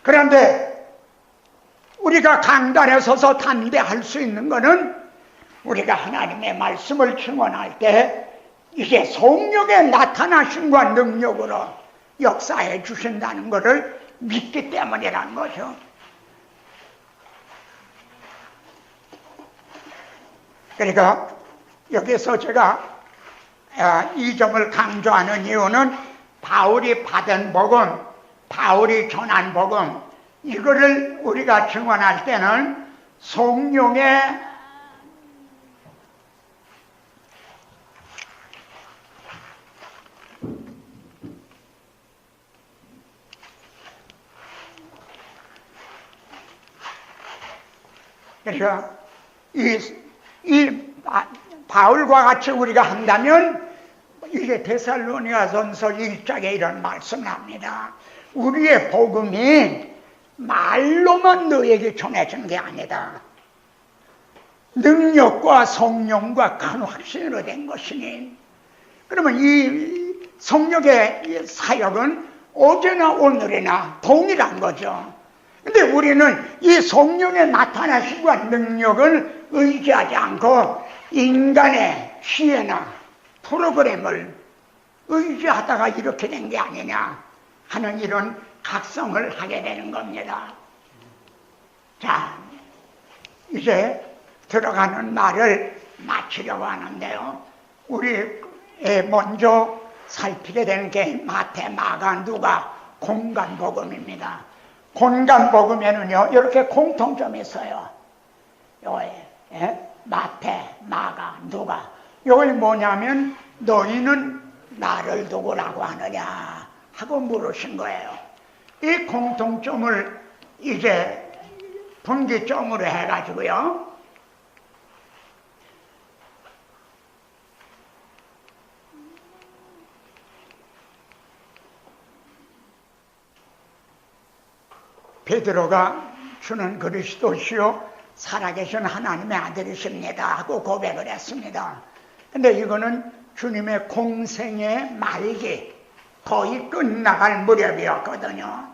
그런데 우리가 강단에 서서 담대할 수 있는 것은 우리가 하나님의 말씀을 증언할 때 이게 성령의 나타나심과 능력으로 역사해 주신다는 것을 믿기 때문이라는 거죠. 그러니까 여기서 제가 이 점을 강조하는 이유는 바울이 받은 복음, 바울이 전한 복음, 이거를 우리가 증언할 때는 성령의 그래서 이 바울과 같이 우리가 한다면 이게 데살로니가전서 1장에 이런 말씀을 합니다. 우리의 복음이 말로만 너에게 전해지는 게 아니다. 능력과 성령과 큰 확신으로 된 것이니 그러면 이 성령의 사역은 어제나 오늘이나 동일한 거죠. 근데 우리는 이 성령의 나타나심과 능력을 의지하지 않고 인간의 지혜나 프로그램을 의지하다가 이렇게 된 게 아니냐 하는 이런 각성을 하게 되는 겁니다. 자, 이제 들어가는 말을 마치려고 하는데요. 우리 먼저 살피게 되는 게 마태, 마가, 누가 공간복음입니다. 공간복음에는요 이렇게 공통점이 있어요. 마태, 마가, 누가 이게 뭐냐면 너희는 나를 누구라고 하느냐 하고 물으신 거예요. 이 공통점을 이제 분기점으로 해가지고요 베드로가 주는 그리스도시요 살아계신 하나님의 아들이십니다 하고 고백을 했습니다. 근데 이거는 주님의 공생의 말기 거의 끝나갈 무렵이었거든요.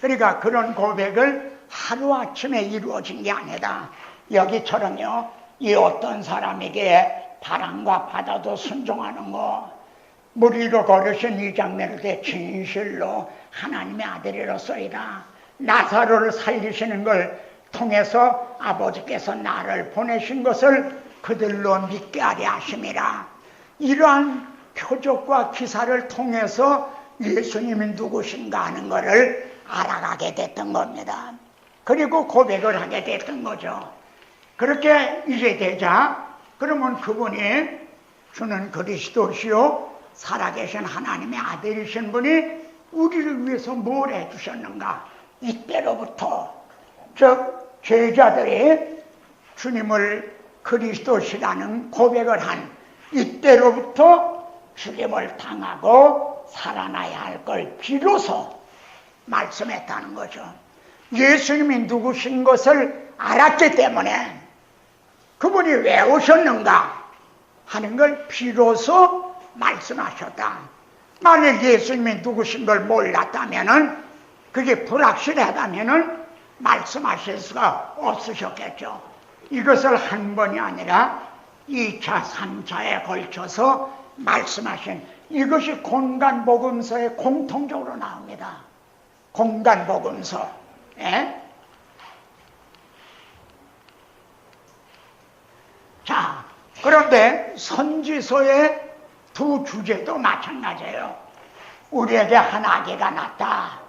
그러니까 그런 고백을 하루아침에 이루어진 게 아니다. 여기처럼요 이 어떤 사람에게 바람과 바다도 순종하는 거 물 위로 걸으신 이 장면을 때 진실로 하나님의 아들이로서이다. 나사로를 살리시는 걸 통해서 아버지께서 나를 보내신 것을 그들로 믿게 하려 하심이라. 이러한 표적과 기사를 통해서 예수님이 누구신가 하는 것을 알아가게 됐던 겁니다. 그리고 고백을 하게 됐던 거죠. 그렇게 이제 되자 그러면 그분이 주는 그리스도시요 살아계신 하나님의 아들이신 분이 우리를 위해서 뭘 해주셨는가. 이때로부터 즉 제자들이 주님을 그리스도시라는 고백을 한 이때로부터 죽임을 당하고 살아나야 할 걸 비로소 말씀했다는 거죠. 예수님이 누구신 것을 알았기 때문에 그분이 왜 오셨는가 하는 걸 비로소 말씀하셨다. 만약 예수님이 누구신 걸 몰랐다면은 그게 불확실하다면은 말씀하실 수가 없으셨겠죠. 이것을 한 번이 아니라 2차, 3차에 걸쳐서 말씀하신 이것이 공간복음서에 공통적으로 나옵니다. 공간복음서. 자, 그런데 선지서의 두 주제도 마찬가지예요. 우리에게 한 아기가 났다.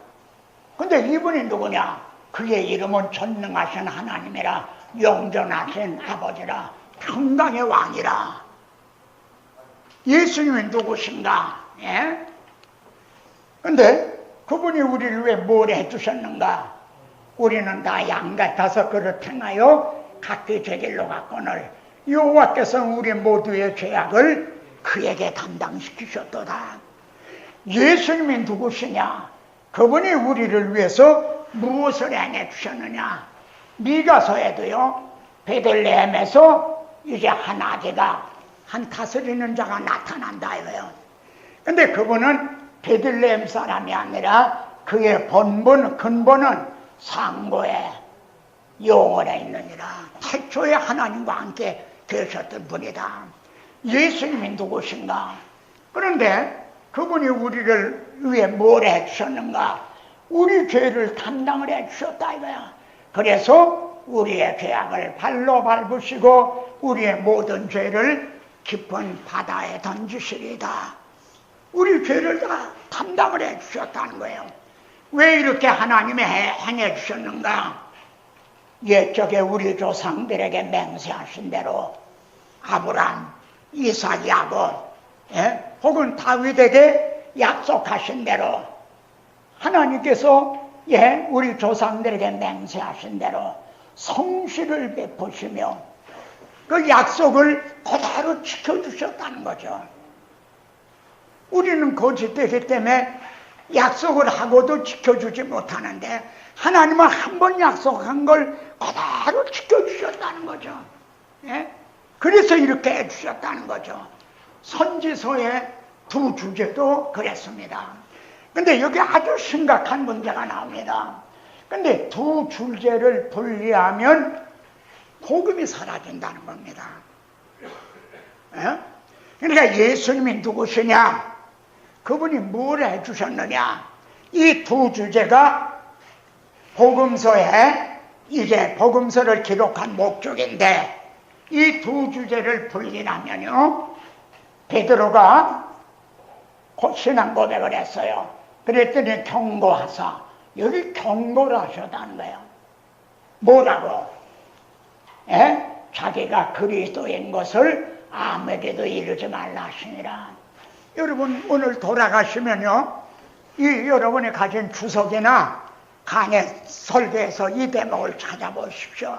근데 이분이 누구냐? 그의 이름은 전능하신 하나님이라 영존하신 아버지라 평강의 왕이라. 예수님이 누구신가? 근데 그분이 우리를 왜 뭘 해주셨는가? 우리는 다 양 같아서 그릇 행하여 각기 제 길로 갔거늘 여호와께서는 우리 모두의 죄악을 그에게 담당시키셨도다. 예수님이 누구시냐? 그분이 우리를 위해서 무엇을 행해주셨느냐? 미가서에도요, 베들레헴에서 이제 한 아기가, 한 다스리는 자가 나타난다 이거예요. 근데 그분은 베들레헴 사람이 아니라 그의 근본은 상고의 영원에 있느니라. 태초에 하나님과 함께 계셨던 분이다. 예수님이 누구신가? 그런데 그분이 우리를 위해 뭘 해주셨는가? 우리 죄를 담당을 해주셨다 이거야. 그래서 우리의 죄악을 발로 밟으시고 우리의 모든 죄를 깊은 바다에 던지시리다. 우리 죄를 다 담당을 해주셨다는 거예요. 왜 이렇게 하나님이 행해 주셨는가? 옛적에 우리 조상들에게 맹세하신 대로 아브람, 이삭, 야곱, 혹은 다윗에게 약속하신 대로 하나님께서 우리 조상들에게 맹세하신 대로 성실을 베푸시며 그 약속을 그대로 지켜주셨다는 거죠. 우리는 거짓되기 때문에 약속을 하고도 지켜주지 못하는데 하나님은 한 번 약속한 걸 그대로 지켜주셨다는 거죠. 그래서 이렇게 해주셨다는 거죠. 선지서의 두 주제도 그랬습니다. 근데 여기 아주 심각한 문제가 나옵니다. 근데 두 주제를 분리하면 복음이 사라진다는 겁니다. 그러니까 예수님이 누구시냐? 그분이 뭘 해주셨느냐? 이 두 주제가 복음서에 이제 복음서를 기록한 목적인데 이 두 주제를 분리하면요, 베드로가 신앙 고백을 했어요. 그랬더니 경고하사, 여기 경고를 하셨다는 거예요. 뭐라고? 자기가 그리스도인 것을 아무에게도 이르지 말라 하시니라. 여러분 오늘 돌아가시면요, 이 여러분이 가진 주석이나 강의 설교에서 이 대목을 찾아보십시오.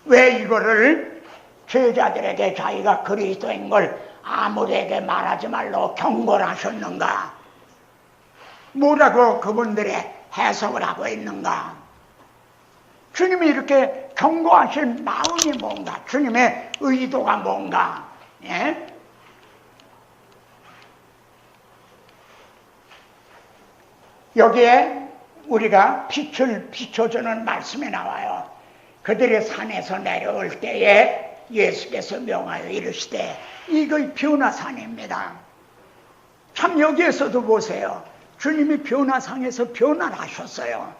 왜 이거를 제자들에게 자기가 그리스도인 걸 아무에게 말하지 말라고 경고를 하셨는가? 뭐라고 그분들의 해석을 하고 있는가? 주님이 이렇게 경고하신 마음이 뭔가? 주님의 의도가 뭔가? 여기에 우리가 빛을 비춰주는 말씀이 나와요. 그들이 산에서 내려올 때에 예수께서 명하여 이르시되, 이거 변화산입니다. 참 여기에서도 보세요. 주님이 변화상에서 변화를 하셨어요.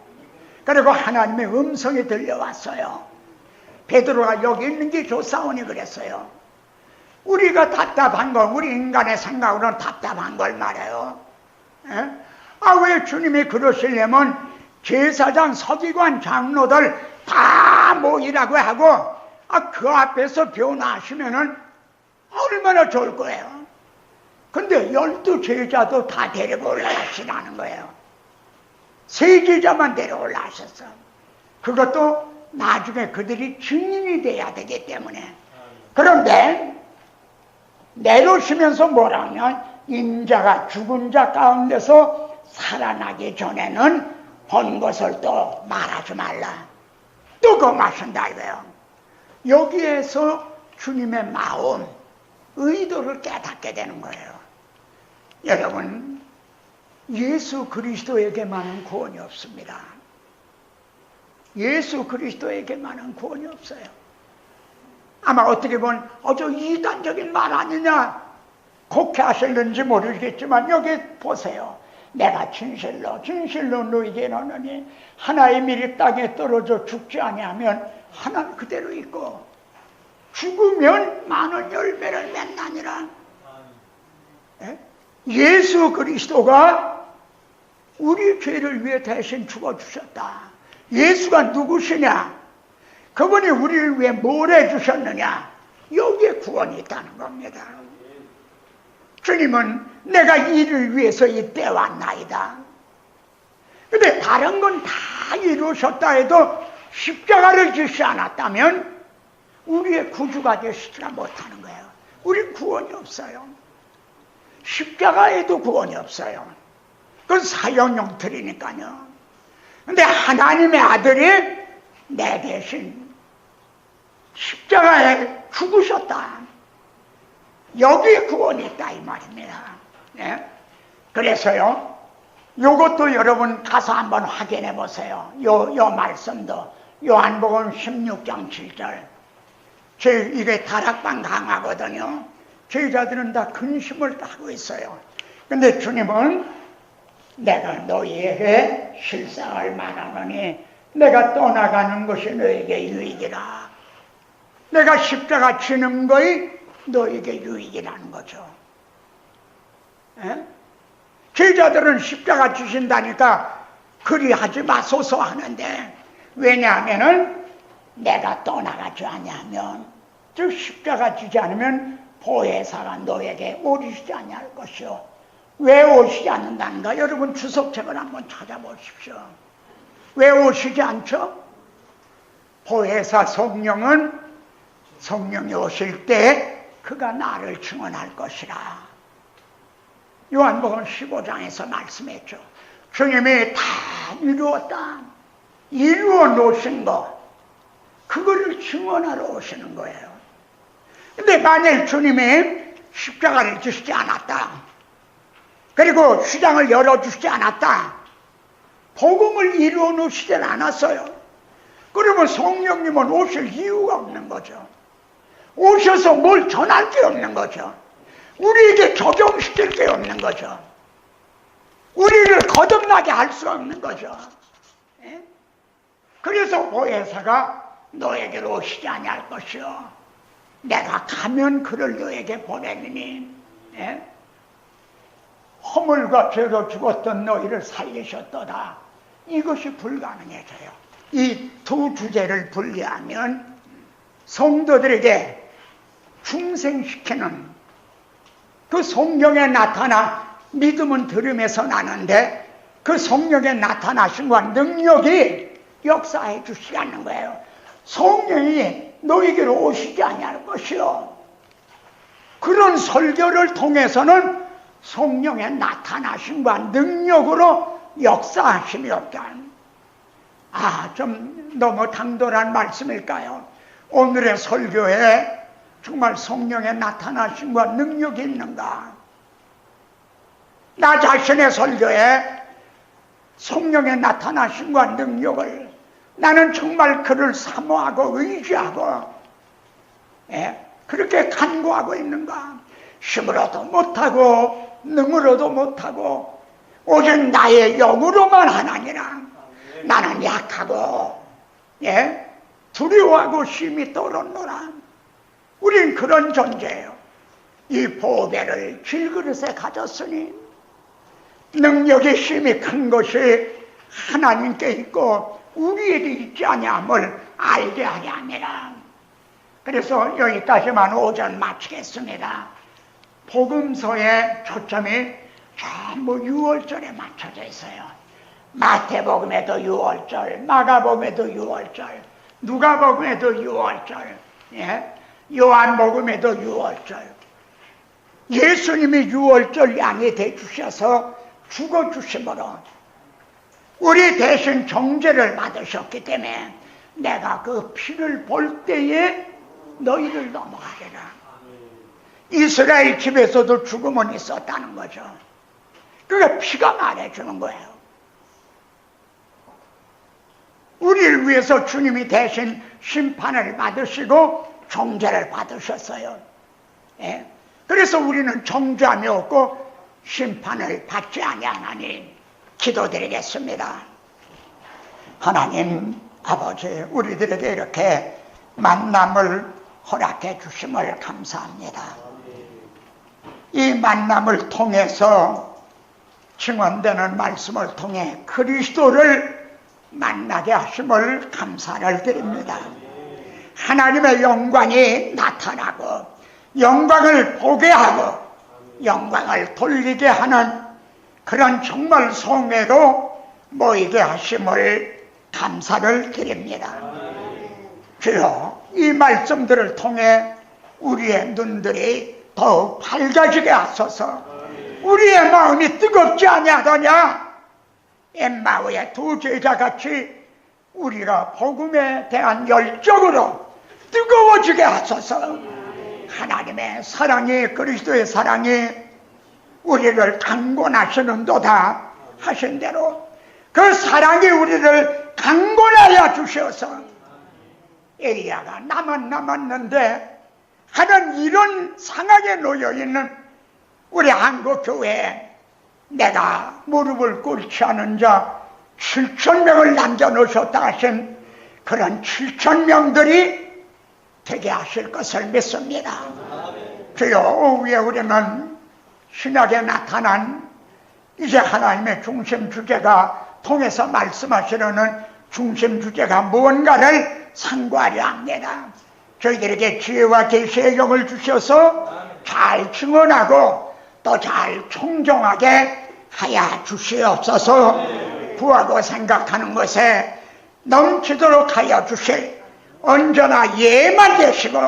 그리고 하나님의 음성이 들려왔어요. 베드로가 여기 있는 게 좋사오니 그랬어요. 우리가 답답한 걸, 우리 인간의 생각으로는 답답한 걸 말해요. 왜 주님이 그러시려면 제사장, 서기관, 장로들 다 모이라고 하고 그 앞에서 변화하시면은 얼마나 좋을 거예요. 근데 12 제자도 다 데리고 올라가시라는 거예요. 3 제자만 데리고 올라가셨어. 그것도 나중에 그들이 증인이 돼야 되기 때문에. 그런데 내려오시면서 뭐라면 인자가 죽은 자 가운데서 살아나기 전에는 본 것을 또 말하지 말라. 또 검하신다 이거예요. 여기에서 주님의 마음, 의도를 깨닫게 되는 거예요. 여러분, 예수 그리스도에게만은 구원이 없습니다. 예수 그리스도에게만은 구원이 없어요. 아마 어떻게 보면 저 이단적인 말 아니냐 곡해하실는지 모르겠지만 여기 보세요. 내가 진실로 너희에게 이르노니 하나의 밀이 땅에 떨어져 죽지 아니하면 하나는 그대로 있고 죽으면 많은 열매를 맺나니라. 예수 그리스도가 우리 죄를 위해 대신 죽어주셨다. 예수가 누구시냐? 그분이 우리를 위해 뭘 해주셨느냐? 여기에 구원이 있다는 겁니다. 주님은 내가 이를 위해서 이때 왔나이다. 근데 다른 건 다 이루셨다 해도 십자가를 지시 않았다면 우리의 구주가 되시지가 못하는 거예요. 우리 구원이 없어요. 십자가에도 구원이 없어요. 그건 사형용 틀이니까요. 근데 하나님의 아들이 내 대신 십자가에 죽으셨다. 여기에 구원이 있다 이 말입니다. 네? 그래서요, 요것도 여러분 가서 한번 확인해 보세요. 요 말씀도 요한복음 16장 7절. 이게 다락방 강하거든요. 제자들은 다 근심을 하고 있어요. 근데 주님은 내가 너희에게 실상을 말하노니 내가 떠나가는 것이 너에게 유익이라. 내가 십자가 지는 것이 너에게 유익이라는 거죠. 에? 제자들은 십자가 지신다니까 그리하지 마소서 하는데, 왜냐하면은 내가 떠나가지 않으면, 즉 십자가 지지 않으면 보혜사가 너에게 오시지 아니할 것이요. 왜 오시지 않는다는가? 여러분 주석책을 한번 찾아보십시오. 왜 오시지 않죠? 보혜사 성령은 성령이 오실 때 그가 나를 증언할 것이라. 요한복음 15장에서 말씀했죠. 주님이 다 이루었다. 이루어 놓으신 거, 그거를 증언하러 오시는 거예요. 근데 만일 주님이 십자가를 지시지 않았다, 그리고 휘장을 열어주시지 않았다, 복음을 이루어 놓으시지 않았어요. 그러면 성령님은 오실 이유가 없는 거죠. 오셔서 뭘 전할 게 없는 거죠. 우리에게 적용시킬 게 없는 거죠. 우리를 거듭나게 할 수가 없는 거죠. 예? 그래서 보혜사가 너에게로 오시지 아니할 것이요, 내가 가면 그를 너에게 보내느니, 예? 허물과 죄로 죽었던 너희를 살리셨도다. 이것이 불가능해져요. 이 두 주제를 분리하면 성도들에게 중생시키는 그 성령에 나타나, 믿음은 들음에서 나는데 그 성령에 나타나심과 능력이 역사해 주시지 않는 거예요. 성령이 너희에게로 오시지 아니할 것이요. 그런 설교를 통해서는 성령의 나타나심과 능력으로 역사하심이 없다. 좀 너무 당돌한 말씀일까요? 오늘의 설교에 정말 성령의 나타나심과 능력이 있는가? 나 자신의 설교에 성령의 나타나심과 능력을, 나는 정말 그를 사모하고 의지하고, 그렇게 간구하고 있는가? 힘으로도 못하고 능으로도 못하고 오직 나의 영으로만 하나니라. 나는 약하고 두려워하고 심히 떨었노라. 우린 그런 존재예요. 이 보배를 질그릇에 가졌으니 능력이 심히 큰 것이 하나님께 있고 우리에게 있지 아니함을 알게 하게 하니라. 그래서 여기까지만 오전 마치겠습니다. 복음서의 초점이 전부 6월절에 맞춰져 있어요. 마태복음에도 6월절, 마가복음에도 6월절, 누가복음에도 6월절, 요한복음에도 6월절. 예수님이 6월절 양이 되주셔서 죽어주심으로 우리 대신 정죄를 받으셨기 때문에 내가 그 피를 볼 때에 너희를 넘어가리라. 이스라엘 집에서도 죽음은 있었다는 거죠. 그게 피가 말해주는 거예요. 우리를 위해서 주님이 대신 심판을 받으시고 정죄를 받으셨어요. 그래서 우리는 정죄함이 없고 심판을 받지 아니하나니 기도드리겠습니다. 하나님 아버지, 우리들에게 이렇게 만남을 허락해 주심을 감사합니다. 이 만남을 통해서 증언되는 말씀을 통해 그리스도를 만나게 하심을 감사를 드립니다. 하나님의 영광이 나타나고 영광을 보게 하고 영광을 돌리게 하는 그런 정말 성회로 모이게 하심을 감사를 드립니다. 주여, 이 말씀들을 통해 우리의 눈들이 더욱 밝아지게 하소서. 우리의 마음이 뜨겁지 아니하더냐? 엠마오의 두 제자같이 우리가 복음에 대한 열정으로 뜨거워지게 하소서. 하나님의 사랑이, 그리스도의 사랑이 우리를 강권하시는도다 하신 대로 그 사랑이 우리를 강권하여 주셔서 엘리야가 나만 남았는데 하는 이런 상황에 놓여있는 우리 한국교회에 내가 무릎을 꿇지 않은 자 7,000명을 남겨놓으셨다 하신 그런 7,000명들이 되게 하실 것을 믿습니다. 주여, 오후에 우리는 신약에 나타난 이제 하나님의 중심 주제가 통해서 말씀하시려는 중심 주제가 무언가를 상고하려 합니다. 저희들에게 지혜와 계시의 영을 주셔서 잘 증언하고 또 잘 청정하게 하여 주시옵소서. 구하고 생각하는 것에 넘치도록 하여 주실 언제나 예만 되시고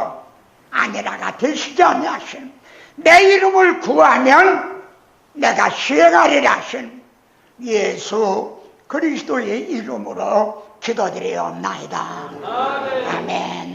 아니라가 되시지 아니하신 내 이름을 구하면 내가 시행하리라 하신 예수 그리스도의 이름으로 기도드리옵나이다. 아멘.